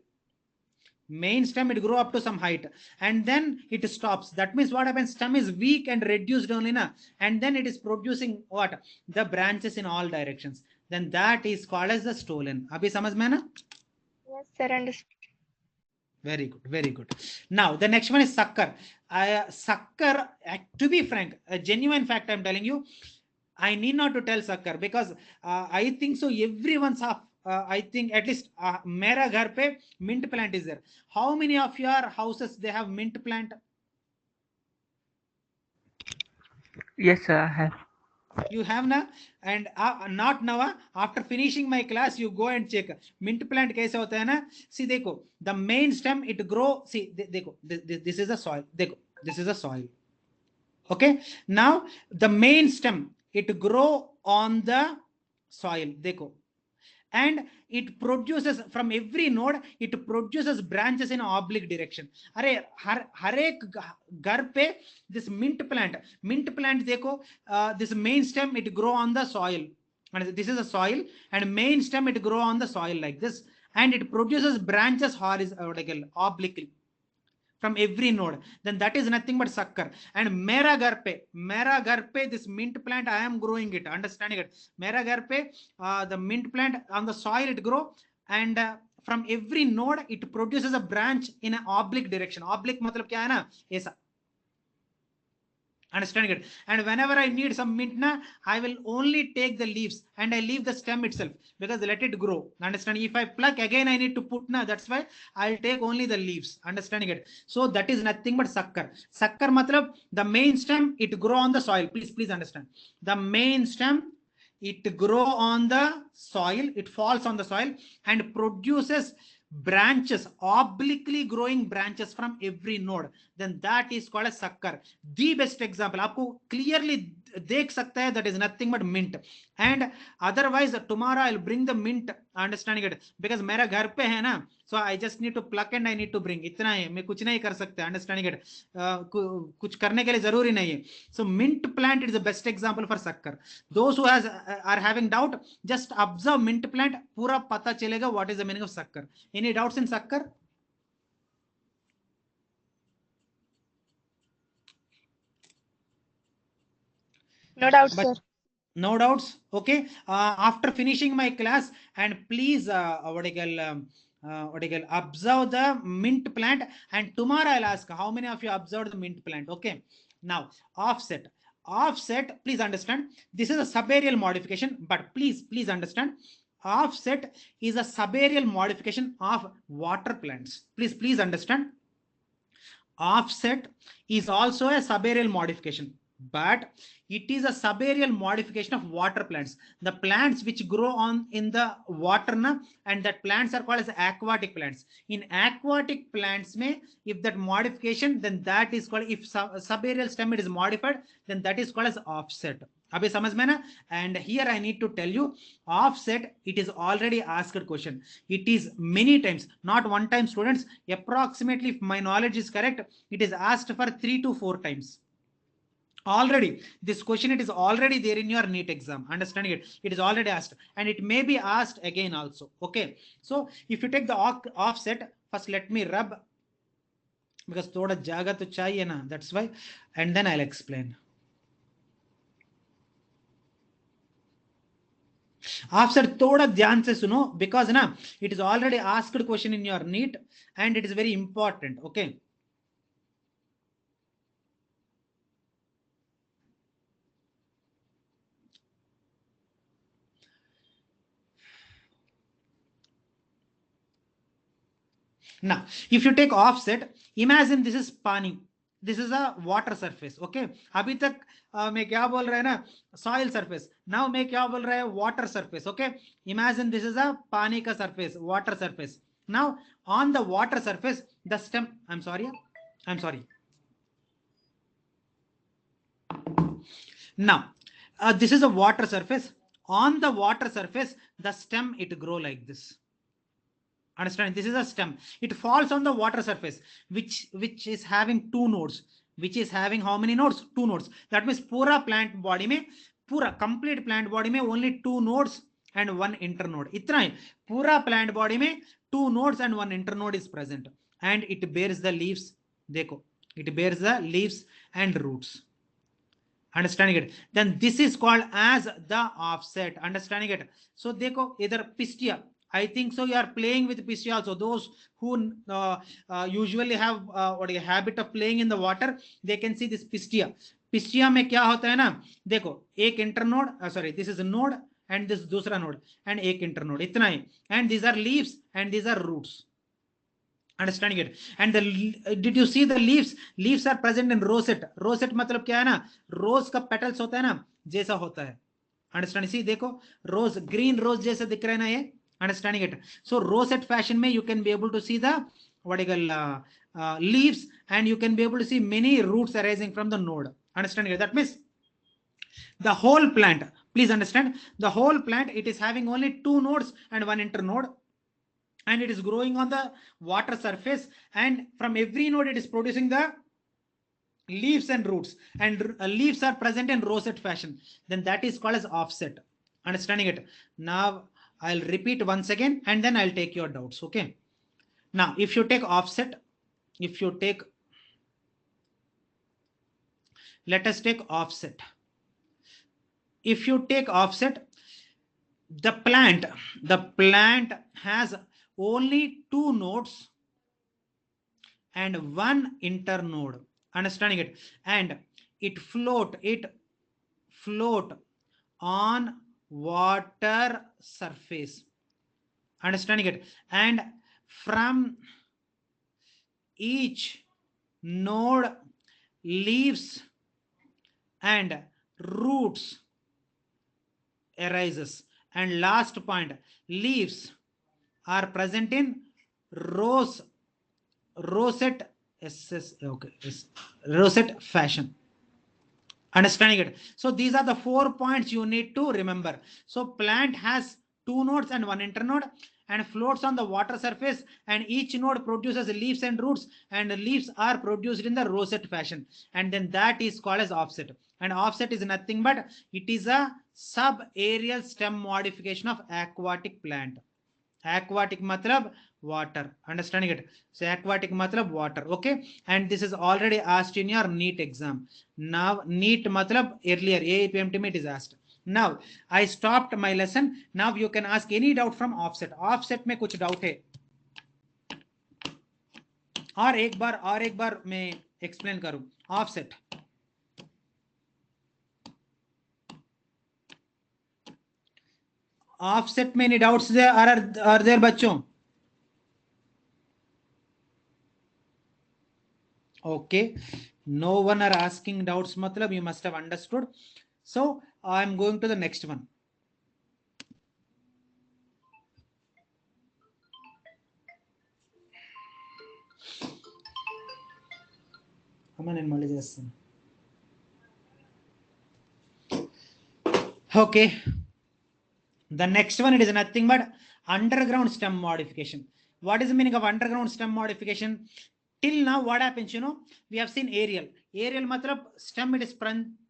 Main stem it grow up to some height and then it stops. That means what happens? Stem is weak and reduced only na, and then it is producing what? The branches in all directions. Then that is called as the stolen. Abhi samajh mein na? Yes, sir. Understood. Very good, very good. Now the next one is sucker. Sucker, to be frank, a genuine fact I'm telling you, I need not to tell sucker because I think so everyone's have I think at least mera ghar pe mint plant is there. How many of your houses they have mint plant? Yes, sir. I have. You have na, and not now. After finishing my class, you go and check mint plant कैसे होता है ना. See देखो, the main stem it grow. See देखो, this is a soil. देखो, this is a soil. Okay. Now the main stem it grow on the soil. देखो, and it produces from every node it produces branches in oblique direction. अरे हर एक घर पे this mint plant देखो, this main stem it grow on the soil and this is a soil and main stem it grow on the soil like this and it produces branches horizontally obliquely from every node. Then that is nothing but sucker. And mera ghar pe this mint plant I am growing it, understanding it. Mera ghar pe the mint plant on the soil it grow and from every node it produces a branch in an oblique direction. Oblique matlab kya hai na, aisa, understanding it. And whenever I need some mint na, I will only take the leaves and I leave the stem itself because let it grow, understanding. If I pluck again I need to put na, that's why I'll take only the leaves, understanding it. So that is nothing but sucker matlab the main stem it grow on the soil. Please understand, the main stem it grow on the soil, it falls on the soil and produces branches, obliquely growing branches from every node. Then that is called a sucker. The best example आपको clearly देख सकता है, that is nothing but mint. And otherwise tomorrow I'll bring the mint, understanding it, because मेरा घर पे है ना, so I just need to pluck and I need to bring. इतना है, मैं कुछ नहीं कर सकता, understanding it. कुछ करने के लिए जरूरी नहीं है. So mint plant is the best example for sucker. Those who are having doubt, just observe mint plant, पूरा पता चलेगा what is the meaning of sucker. Any doubts in sucker? No doubt, But sir. no doubts. Okay. After finishing my class, and please, what do you call, observe the mint plant. And tomorrow I'll ask how many of you observed the mint plant. Okay. Now, offset. Offset, please understand, this is a subaerial modification, but please understand, offset is a subaerial modification of water plants. Please understand, offset is also a subaerial modification, but it is a subaerial modification of water plants, the plants which grow on in the water na, and that plants are called as aquatic plants. In aquatic plants may, if that modification, then that is called, if subaerial stem it is modified, then that is called as offset. अभी समझ में ना? And here I need to tell you, offset, it is already asked question. It is many times, not one time, students. Approximately, if my knowledge is correct, it is asked for 3 to 4 times. Already, this question, it is already there in your NEET exam. Understanding it? It is already asked, and it may be asked again also. Okay. So if you take the offset, first let me rub, because thoda jaga to chahiye na. That's why, and then I'll explain. Offset थोड़ा ध्यान से सुनो, because ना it is already asked question in your NEET and it is very important. Okay. Now, if you take offset, imagine this is pani. This is a water surface. Okay. अभी तक मैं क्या बोल रहा है ना, soil surface. Now मैं क्या बोल रहा है, water surface. Okay. Imagine this is a पानी का surface, water surface. Now on the water surface, the stem. I'm sorry. Now this is a water surface. On the water surface, the stem it grow like this. Understand, this is a stem, it falls on the water surface, which is having 2 nodes, which is having how many nodes? 2 nodes. That means pura plant body mein, pura complete plant body mein only 2 nodes and 1 internode. Itna hai, pura plant body mein 2 nodes and 1 internode is present, and it bears the leaves. Dekho, it bears the leaves and roots. Understanding it? Then this is called as the offset. Understanding it? So dekho, either pistia, I think so you are playing with pistia also. Those who usually have what a habit of playing in the water, they can see this pistia. Pistia में क्या होता है ना, देखो एक internode, sorry, this is a node and this दूसरा node and एक internode, इतना ही. And these are leaves and these are roots. Understanding it? And did you see the leaves? Leaves are present in rosette. Rosette मतलब क्या है ना, rose का petals होता है ना, जैसा होता है. Understand? See, देखो rose, green rose जैसा दिख रहा है ना ये. Understanding it? So rosette fashion में you can be able to see the what you call leaves, and you can be able to see many roots arising from the node. Understanding it? That means the whole plant, please understand, the whole plant, it is having only 2 nodes and 1 internode, and it is growing on the water surface, and from every node it is producing the leaves and roots, and leaves are present in rosette fashion. Then that is called as offset. Understanding it? Now I'll repeat once again and then I'll take your doubts. Okay. Now if you take offset, let us take offset. If you take offset, the plant has only 2 nodes and 1 internode. Understanding it? And it float on water surface. Understanding it? And from each node, leaves and roots arises. And last point, leaves are present in rosette fashion. Understanding it? So these are the 4 points you need to remember. So plant has 2 nodes and 1 internode and floats on the water surface, and each node produces leaves and roots, and the leaves are produced in the rosette fashion, and then that is called as offset. And offset is nothing but it is a subaerial stem modification of aquatic plant. Aquatic matlab water. Understanding it? So aquatic matlab water. Okay. And this is already asked in your NEET exam. Now NEET matlab earlier AIPMT में it is asked. Now I stopped my lesson. Now you can ask any doubt from offset. Offset में कुछ doubt है? और एक बार मैं explain करूं. Offset. Offset में any doubts there are there बच्चों? Okay, no one are asking doubts matlab you must have understood. So I am going to the next one. Okay, the next one, it is nothing but underground stem modification. What is the meaning of underground stem modification? Till now what happens, we have seen aerial matlab stem, it is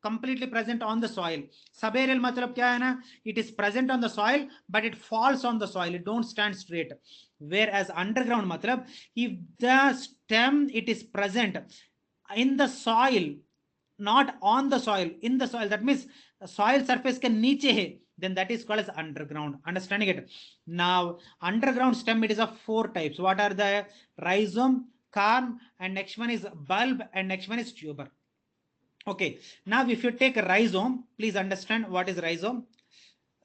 completely present on the soil. Subaerial matlab kya hai na, it is present on the soil but it falls on the soil, it don't stand straight. Whereas underground matlab, if the stem it is present in the soil, not on the soil, in the soil, that means soil surface ke niche hai, then that is called as underground. Understanding it? Now underground stem, it is of 4 types. What are the? Rhizome, carm, and next one is bulb, and next one is tuber. Okay, now if you take a rhizome, please understand what is rhizome.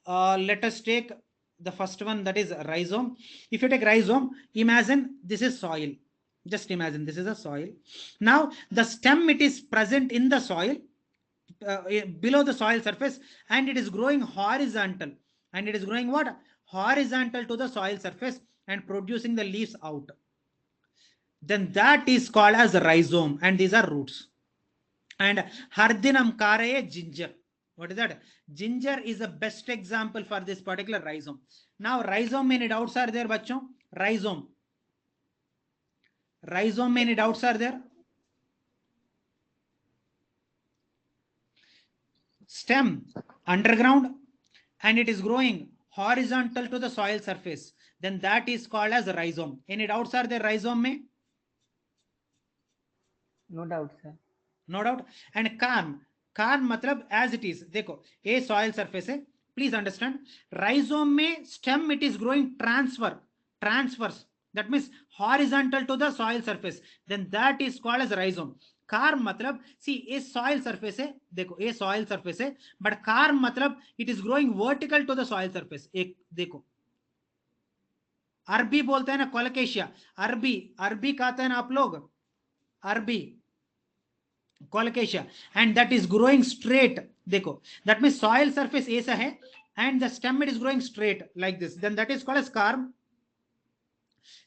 Let us take the first one, that is rhizome. If you take rhizome, imagine this is soil. Just imagine this is a soil. Now the stem, it is present in the soil, below the soil surface, and it is growing horizontal, and it is growing what? Horizontal to the soil surface and producing the leaves out. Then that is called as rhizome, and these are roots. And hardinam karaye ginger. What is that? Ginger is the best example for this particular rhizome. Now rhizome, many doubts are there bachcho? Rhizome many doubts are there? Stem underground and it is growing horizontal to the soil surface, then that is called as rhizome. Any doubts are there rhizome mein? No doubt, sir. No doubt. And carm matlab as it is, देखो a soil surface है, please understand. Rhizome में stem it is growing transverse, that means horizontal to the soil surface, then that is called as rhizome. कार्म मतलब see a soil surface है, देखो a soil surface है, but कार्म मतलब it is growing vertical to the soil surface. एक देखो अरबी बोलते हैं ना, कोलकेशिया, अरबी कहते हैं ना आप लोग, अरबी कोलकेशिया, and that is growing straight. देखो that means soil surface ऐसा है and the stem it is growing straight like this, then that is called as carm.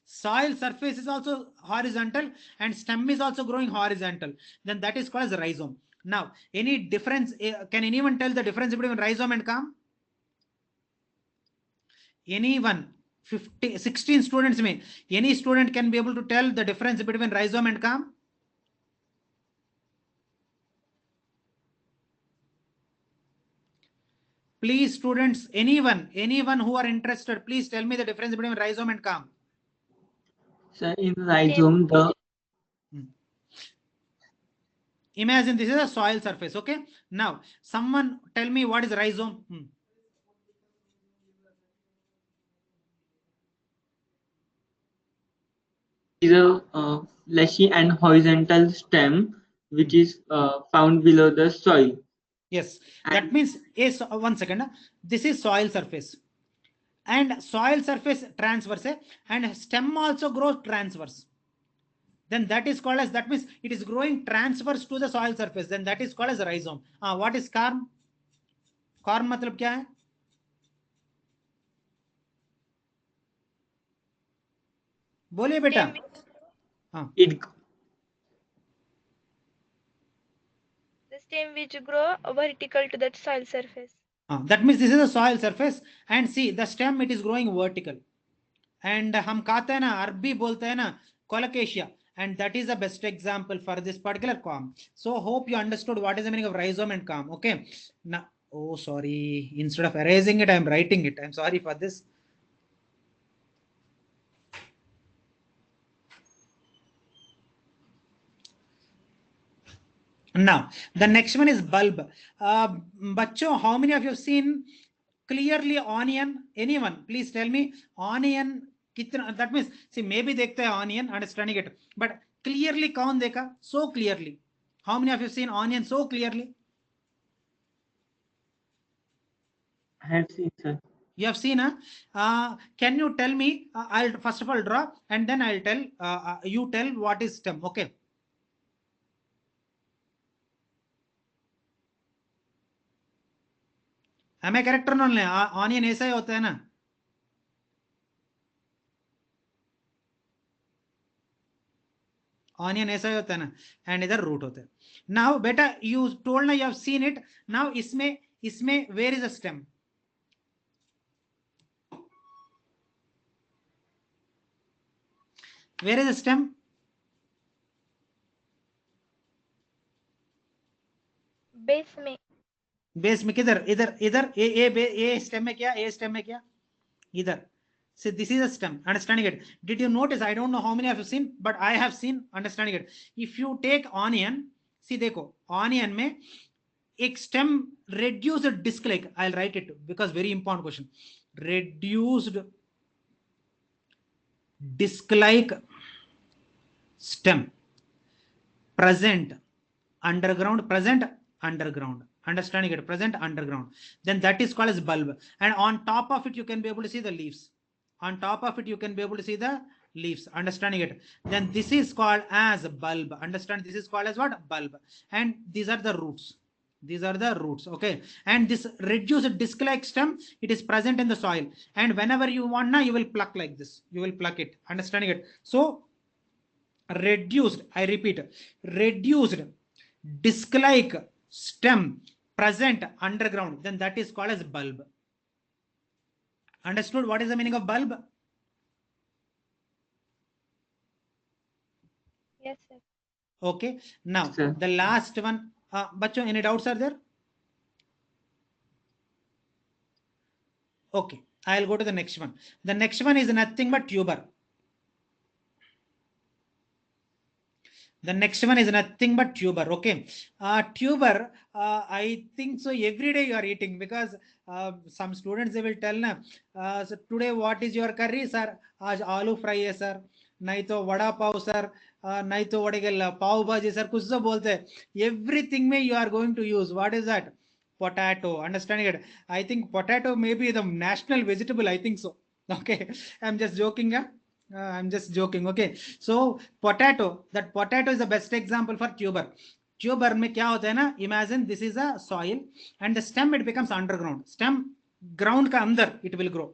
Soil surface is also horizontal and stem is also growing horizontal, then that is called as rhizome. Now any difference, can anyone tell the difference between rhizome and carm? Anyone? 16 students में any student can be able to tell the difference between rhizome and carm? Please students, anyone who are interested, please tell me the difference between rhizome and carm. Sir, in rhizome, the imagine this is a soil surface. Okay, now someone tell me what is rhizome. is a fleshy and horizontal stem which is found below the soil. Yes, that means one second. This is soil surface, and soil surface transverse, and stem also grows transverse. Then that is called as, that means it is growing transverse to the soil surface. Then that is called as rhizome. What is carm? Carm मतलब क्या है? बोलिए बेटा. It The stem which grow vertical to that soil surface. That means this is a soil surface, and see the stem it is growing vertical, and हम कहते हैं ना, अरबी बोलते हैं ना, कोलकेशिया, and that is the best example for this particular carm. So hope you understood what is the meaning of rhizome and carm. Okay, now, oh sorry, instead of erasing it I am writing it, I am sorry for this. Now, the next one is bulb. Bachcho, how many of you have seen clearly onion? Anyone? Please tell me. Onion, kitna, that means, see, maybe dekhte hai onion, understanding it. But clearly, kaun dekha? So clearly. How many of you have seen onion so clearly? I have seen, sir. You have seen, can you tell me? I'll first of all draw and then I'll tell, you tell what is stem. Okay. Am I correct or not? Onion ऐसा ही होता है ना? Onion ऐसा ही होता है ना, and इधर root होता है. नाउ बेटा यू टोल्ड ना, you have seen it. Now इसमें where is a stem? Where is a stem? Base में किधर? इधर इधर ए स्टेम में क्या? ए स्टेम में क्या? इधर. So this is a stem, understanding it. Did you notice? I don't know how many of you seen, but I have seen, understanding it. If you take onion, see देखो onion में एक stem reduced disc like, I'll write it because very important question. Reduced disc like stem present underground, understanding it, present underground, then that is called as bulb. And on top of it you can be able to see the leaves. On top of it you can be able to see the leaves, understanding it. Then this is called as bulb. Understand, this is called as what? Bulb. And these are the roots. These are the roots. Okay. And this reduced disc like stem, it is present in the soil, and whenever you want now, you will pluck like this, you will pluck it, understanding it. So reduced, I repeat, reduced disc like stem present underground, then that is called as bulb. Understood what is the meaning of bulb? Yes, sir. Okay. Now Sir. the last one, bachcho, any doubts are there? Okay, I'll go to the next one. The next one is nothing but tuber. The next one is nothing but tuber. Okay. Tuber, I think so every day you are eating, because some students, they will tell na, so today what is your curry, sir? Aaj aloo fry hai, sir. नहीं तो vada pav sir, नहीं तो what पाव भाजी sir, कुछ तो बोलते हैं. Everything में you are going to use, what is that? Potato. Understanding it? I think potato may be the national vegetable, I think so. Okay. I'm just joking. I'm just joking. Okay. So potato, that potato is the best example for tuber. Tuber में क्या होता है ना, imagine this is a soil and the stem, it becomes underground. Stem ground का अंदर it will grow,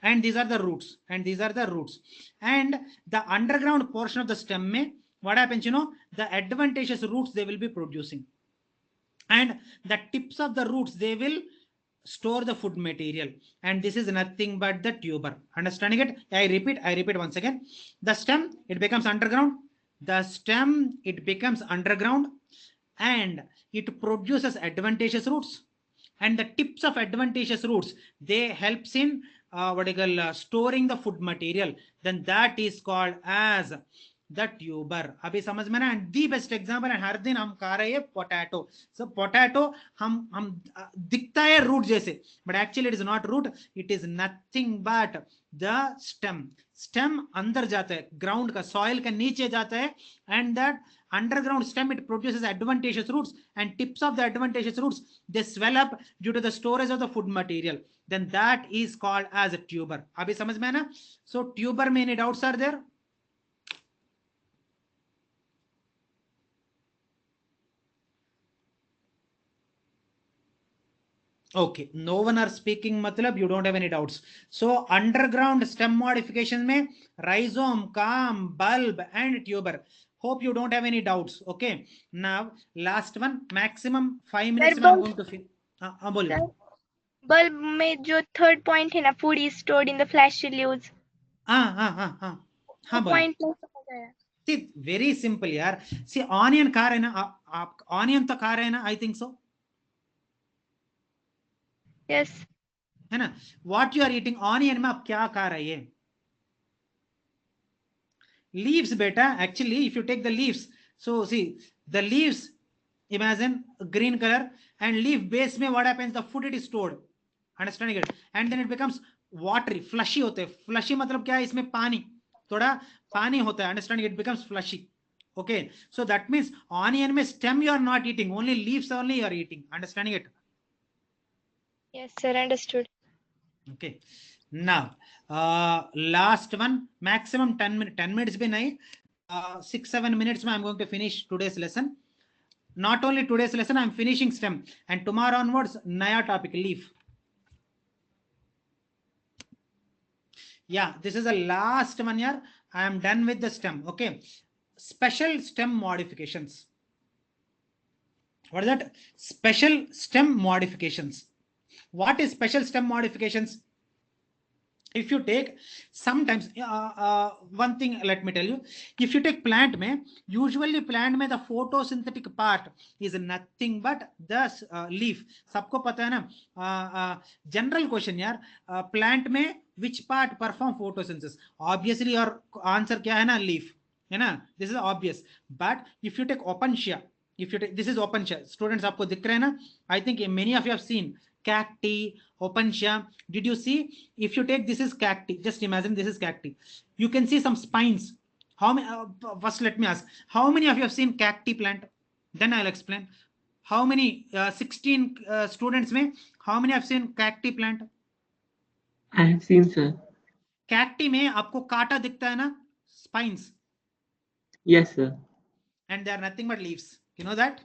and these are the roots, and these are the roots, and the underground portion of the stem में what happens, you know, the advantageous roots they will be producing, and the tips of the roots they will store the food material, and this is nothing but the tuber. Understanding it? I repeat once again. The stem, it becomes underground. The stem, it becomes underground, and it produces advantageous roots, and the tips of advantageous roots, they helps in storing the food material, then that is called as the tuber. अभी समझ में ना? And the best example, and हर दिन हम खा रहे हैं potato. So potato हम दिखता है root जैसे, but actually it is not root, it is nothing but the stem. Stem अंदर जाता है, ground का, soil का नीचे जाता है, and that underground stem, it produces advantageous roots, and tips of the advantageous roots, they swell up due to the storage of the food material, then that is called as a tuber. अभी समझ में है ना? So tuber में any doubts are there? Okay, no one are speaking, matlab you don't have any doubts. So underground stem modification में rhizome, calm, bulb and tuber. Hope you don't have any doubts. Okay, now last one, maximum 5 minutes में I'm going to finish. हाँ बोलो. Bulb में जो third point है ना, food is stored in the fleshy leaves. हाँ बोलो. Point नहीं समझ आया. See, very simple यार. See, onion खा रहे ना आप, onion तो खा रहे ना, I think so. Yes. है ना? What you are eating, onion में आप क्या खा रहे हैं? Leaves beta, actually if you take the leaves, so see the leaves, Imagine green color, and leaf base में what happens, the food it is stored, understanding it, and then it becomes watery, flushy होते हैं. Flushy मतलब क्या है, इसमें पानी, थोड़ा पानी होता है, understanding it becomes flushy. Okay, so that means onion में stem you are not eating, only leaves only you are eating, understanding it. Yes, sir. Understood. Okay, now last one, maximum 10 minutes, 10 minutes भी नहीं, 6-7 minutes में I'm going to finish today's lesson. Not only today's lesson, I'm finishing stem, and tomorrow onwards naya topic, leaf. Yeah, this is the last one year. I am done with the stem. Okay, special stem modifications. What is that? Special stem modifications. What is special stem modifications? If you take sometimes one thing, let me tell you, if you take plant mein, usually plant mein the photosynthetic part is nothing but the leaf. सबको पता है ना, general question यार, plant में which part perform photosynthesis? Obviously your answer क्या है ना, leaf है ना, this is obvious. But if you take opensia, if you take, this is opensia, students आपको दिख रहे हैं ना, I think many of you have seen cacti, opensia. Did you see? If you take, this is cacti, just imagine this is cacti, you can see some spines. How many, first let me ask, how many of you have seen cacti plant? Then I'll explain. How many 16 students में, how many have seen cacti plant? I have seen, sir. Cacti में आपको कांटा दिखता है ना, spines, Yes, sir. and they are nothing but leaves, you know that?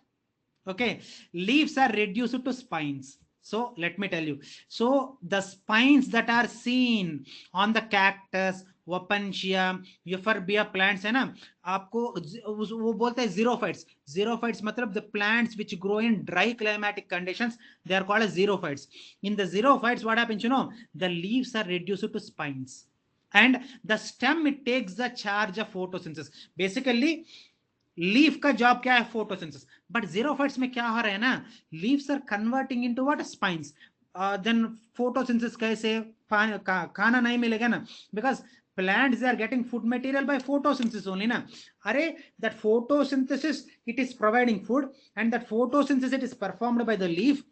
Okay, leaves are reduced to spines. So let me tell you, so the spines that are seen on the cactus, opensia, euphorbia plants है ना, आपको वो बोलते हैं xerophytes. Xerophytes मतलब the plants which grow in dry climatic conditions, they are called as xerophytes. In the xerophytes, what happens, you know, the leaves are reduced to spines, and the stem, it takes the charge of photosynthesis. Basically leaf का job क्या है, photosynthesis. But xerophytes में क्या हो रहा है ना, leaves are converting into what, spines. Then photosynthesis कैसे, खाना नहीं मिलेगा ना, because plants, they are getting food material by photosynthesis only na. Are that photosynthesis, it is providing food, and that photosynthesis, it is performed by the leaf,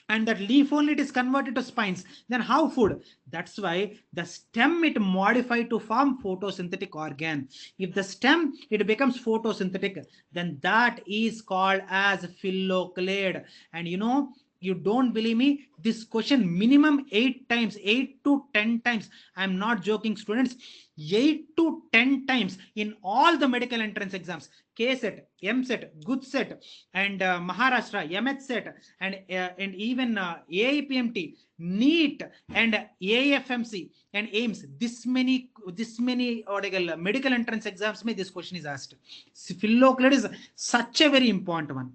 and that leaf only it is converted to spines. Then how food? That's why the stem, it modified to form photosynthetic organ. If the stem, it becomes photosynthetic, then that is called as phylloclade. And you know, you don't believe me, this question minimum 8 times, 8 to 10 times, I'm not joking students, 8 to 10 times in all the medical entrance exams, K-set, M-set, Good set, and Maharashtra, MH-set, and even AIPMT, Neet, and AFMC, and AIMS. This many medical entrance exams में this question is asked. Phylloclade is such a very important one.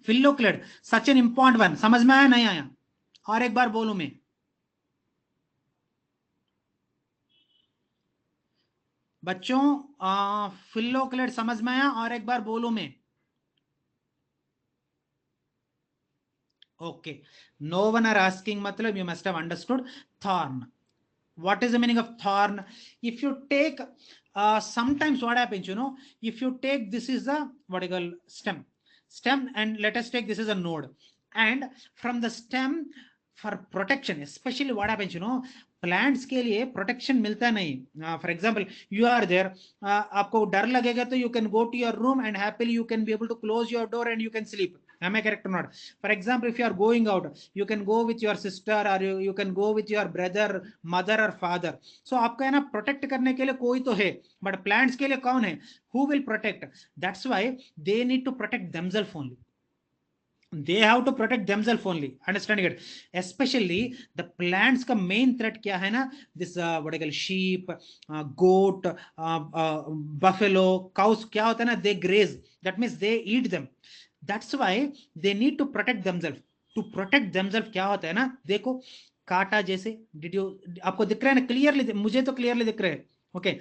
Phylloclade, such an important one. समझ में आया नहीं आया? और एक बार बोलूं मैं. बच्चों फिल्लोक्लेड समझ में आया? और एक बार बोलूं मैं. Okay, no one are asking, matlab you must have understood. Thorn, what is the meaning of thorn? If you take sometimes what happens, you know, if you take, this is a what you call stem, and let us take this is a node, and from the stem, for protection, especially what happens, you know, plants के लिए protection मिलता नहीं. For example you are there, आपको डर लगेगा तो you can go to your room and happily you can be able to close your door and you can sleep. Am I correct or not? For example, if you are going out, you can go with your sister, or you can go with your brother, mother or father. So आपको है ना protect करने के लिए कोई तो है, but plants के लिए कौन है? Who will protect? That's why they need to protect themselves only. They have to protect themselves only, understanding it. Especially the plants का main threat क्या है ना, this what I call sheep, goat, buffalo, cows, क्या होता है ना, they graze, that means they eat them. That's why they need to protect themselves. To protect themselves क्या होता है ना, देखो काटा जैसे, did you, आपको दिख रहा है ना clearly? मुझे तो clearly दिख रहा है. Okay,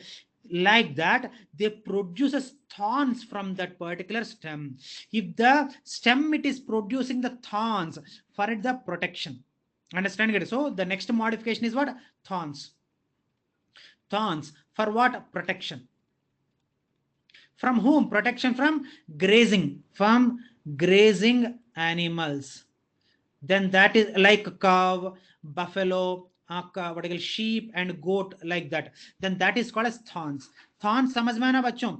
like that they produces thorns from that particular stem. If the stem, it is producing the thorns for the protection, understanding it. So the next modification is what? Thorns. Thorns for what? Protection. From whom? Protection from grazing, animals. Then that is like cow, buffalo, what I call sheep and goat, like that. Then that is called as thorns. Thorns समझ में आना बच्चों?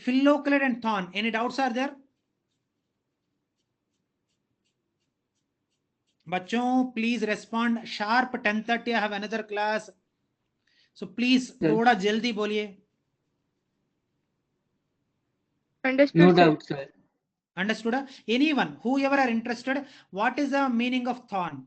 Phylloclade and thorn. Any doubts are there? बच्चों please respond sharp. 10:30 I have another class. So please Yes, sir. थोड़ा जल्दी बोलिए. Understood, No sir. doubt, sir. Understood? Anyone, whoever are interested, what is the meaning of thorn?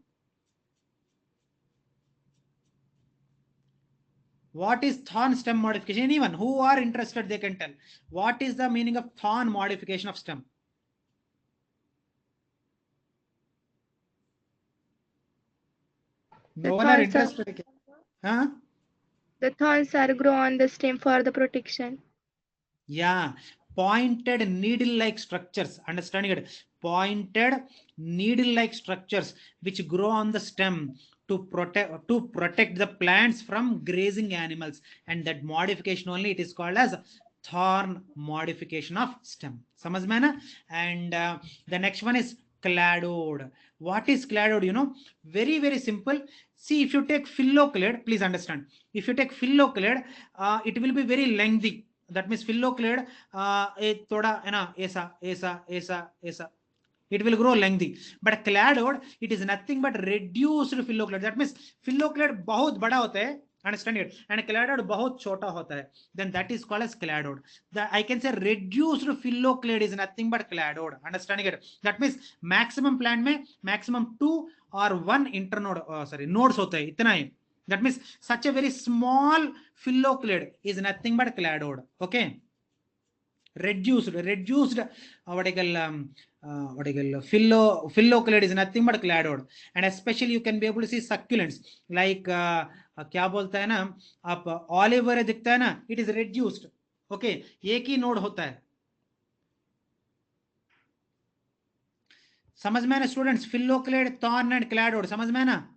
What is thorn stem modification? Anyone who are interested, they can tell. What is the meaning of thorn modification of stem? No one are thorns are interested. Huh? the thorns are grow on the stem for the protection. Yeah, pointed needle-like structures. Understanding it? Pointed needle-like structures which grow on the stem to protect the plants from grazing animals, and that modification only it is called as thorn modification of stem. समझ में ना? And the next one is cladode. What is cladode? You know, very very simple. See, if you take phylloclade, please understand. If you take phylloclade, it will be very lengthy. That means phylloclade थोड़ा है ना ऐसा ऐसा ऐसा ऐसा it will grow lengthy, but cladode it is nothing but reduced phylloclade. That means phylloclade बहुत बड़ा होता है, understand it, and cladode बहुत छोटा होता है. Then that is called as cladode. I can say reduced phylloclade is nothing but cladode. Understanding it? That means maximum plant में maximum 2 or 1 internode nodes होते हैं, इतना ही. That means such a very small phylloclade is nothing but cladode. Okay. Reduced what I call phylloclade is nothing but cladode. And especially you can be able to see succulents like क्या बोलता है ना आप olive vera दिखता है ना, it is reduced. Okay, एक ही node होता है. समझ में ना students? phylloclade, thorn and cladode समझ में ना?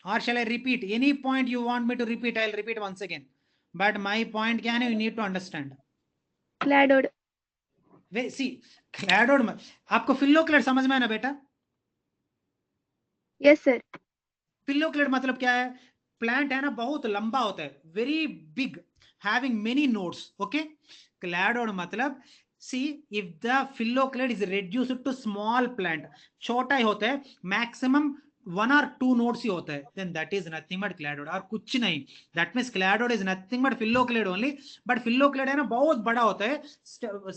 Or shall I repeat? Any point you want me to repeat, I'll repeat once again. But my point क्या है, you need to understand. Cladode. वे सी क्लैडोड में आपको फिल्लोक्लेड समझ में है ना बेटा? Yes, sir. फिल्लोक्लेड मतलब क्या है? प्लांट है ना बहुत लंबा होता है, very big, having many nodes. Okay, cladode मतलब see if the phylloclade is reduced to small plant, छोटा ही होता है, मैक्सिमम 1 or 2 nodes ही होता है, then that is nothing but cladode और कुछ नहीं. That means cladode is nothing but phylloclade only, but phylloclade है ना बहुत बड़ा होता है,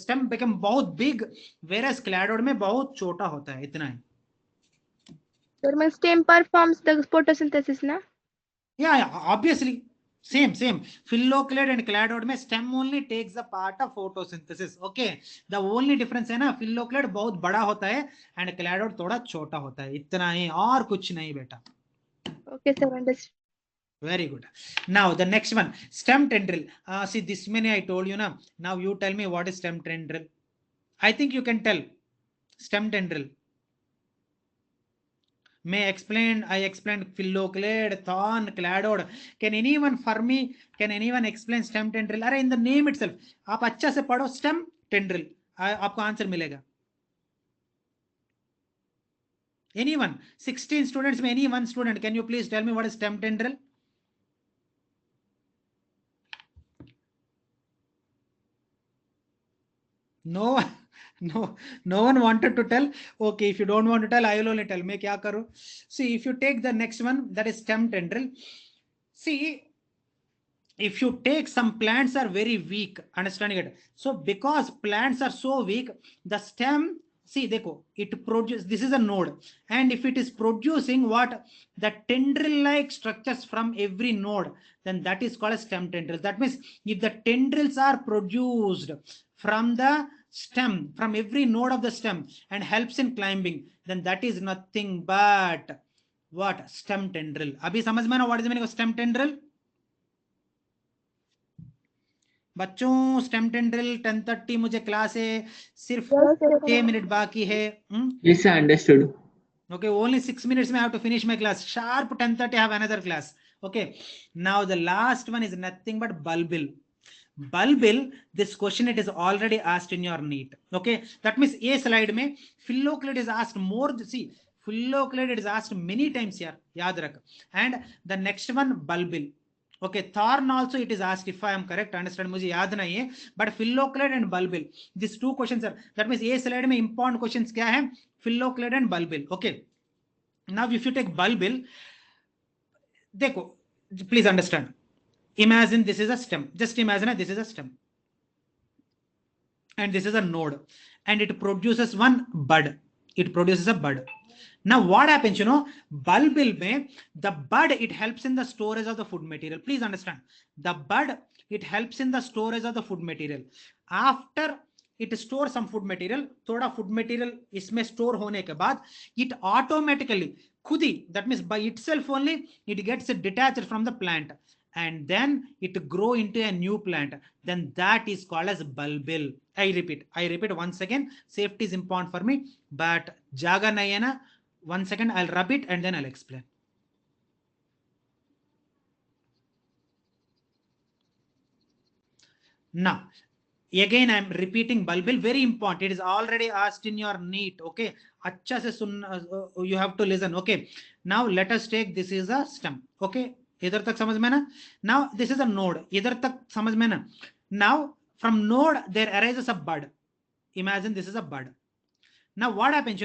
stem become बहुत big, whereas cladode में बहुत छोटा होता है, इतना ही. Sir, my stem performs the photosynthesis, na? Yeah, obviously. Same. Phylloclade and cladode में stem only takes the part of photosynthesis. Okay. The only difference है ना, phylloclade बहुत बड़ा होता है and cladode थोड़ा छोटा होता है, इतना ही और कुछ नहीं बेटा. Okay, sir, understood. Very good. Now the next one, stem tendril. See, this many I told you now. Now you tell me what is stem tendril. I think you can tell. Stem tendril. I explained phylloclade, thorn, cladode. Can anyone explain stem tendril? अरे in the name itself, आप अच्छा से पढ़ो stem tendril, आपको answer मिलेगा. Anyone? 16 students में any one student, can you please tell me what is stem tendril? No. No one wanted to tell. Okay, if you don't want to tell, I will only tell. मैं क्या करूं? See, if you take the next one, that is stem tendril. See, if you take some plants are very weak, understanding it. So because plants are so weak, the stem, see, देखो, it produces, this is a node, and if it is producing what, the tendril like structures from every node, then that is called a stem tendril. That means if the tendrils are produced from the stem, from every node of the stem, and helps in climbing, then that is nothing but what? Stem tendril. अभी समझ में ना what is the meaning of stem tendril? बच्चों stem tendril 10:30 मुझे class है, सिर्फ 6 minute बाकी है. Yes, sir, understood. Okay, only 6 minutes I have to finish my class. Sharp 10:30 I have another class. Okay, now the last one is nothing but bulbil. bulbil, this question it is already asked in your NEET. Okay, that means a slide mein phylloclade is asked more. See, phylloclade it is asked many times here, yaad rakh. And the next one bulbil. Okay, thorn also it is asked, if I am correct. Understand, मुझे याद नहीं है, but phylloclade and bulbil, these two questions are. That means a slide में important questions क्या है? Phylloclade and bulbil. Okay, now if you take bulbil, देखो, please understand. Imagine this is a stem. Just imagine this is a stem, and this is a node, and it produces one bud. It produces a bud. Now what happens, bulbil mein, the bud it helps in the storage of the food material. Please understand, the bud it helps in the storage of the food material. After it stores some food material, thoda food material इसमें store होने के बाद, it automatically खुद ही, that means by itself only, it gets detached from the plant, and then it grow into a new plant. Then that is called as bulbil. I repeat once again. Safety is important for me, but jaga nahi hai na. 1 second, I'll rub it and then I'll explain. Now, again, I'm repeating bulbil, very important. It is already asked in your NEET. Okay, अच्छा से सुन, you have to listen. Okay, now let us take, this is a stem. Okay, इधर तक समझ में ना. Now this is a node, इधर तक समझ में ना. Now from node there arises a bud. Imagine this is a bud. Now what happens,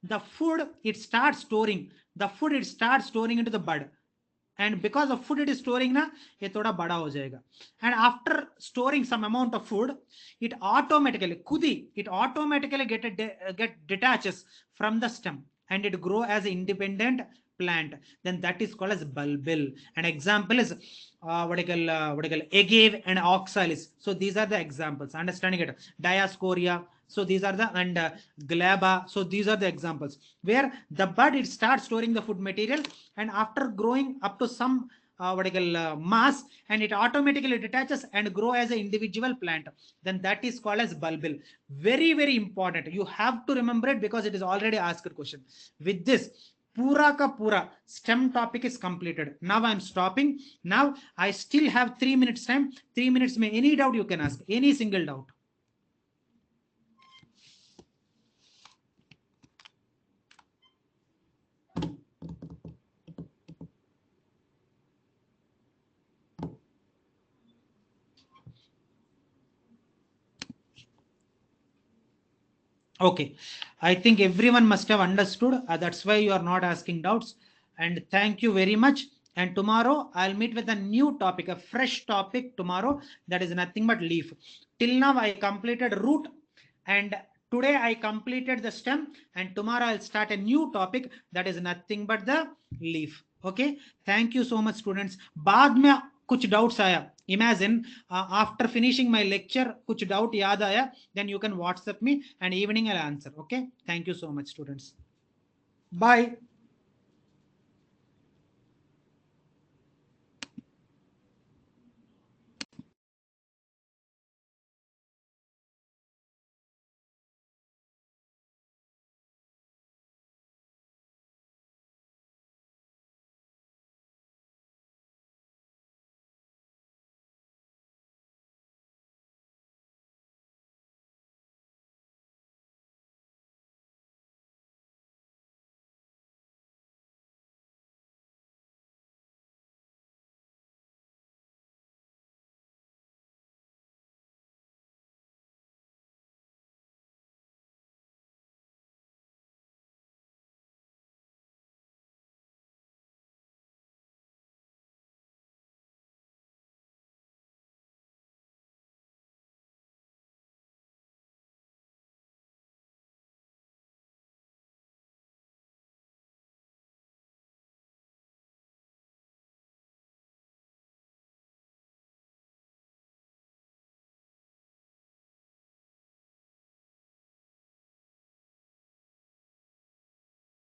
the food it starts storing. The food it starts storing into the bud, and because of food it is storing na, ये थोड़ा बड़ा हो जाएगा. And after storing some amount of food, it automatically खुद ही it automatically get detaches from the stem, and it grow as an independent plant. Then that is called as bulbil. An example is what I call agave and oxalis. So these are the examples. Understanding it? Diascorea. So these are the, and glaba. So these are the examples where the bud it starts storing the food material, and after growing up to some mass, and it automatically detaches and grow as an individual plant. Then that is called as bulbil. Very, very important. You have to remember it because it is already asked question. With this, pura ka pura STEM topic is completed. Now I'm stopping. Now I still have 3 minutes time. 3 minutes mein any doubt you can ask, any single doubt. Okay, I think everyone must have understood. That's why you are not asking doubts. And thank you very much. And tomorrow I'll meet with a new topic, a fresh topic tomorrow. That is nothing but leaf. Till now I completed root, and today I completed the stem, and tomorrow I'll start a new topic that is nothing but the leaf. Okay, thank you so much students. बाद में कुछ doubts आया, imagine after finishing my lecture कुछ doubt याद आया, then you can WhatsApp me and evening I'll answer. Okay, thank you so much students. Bye.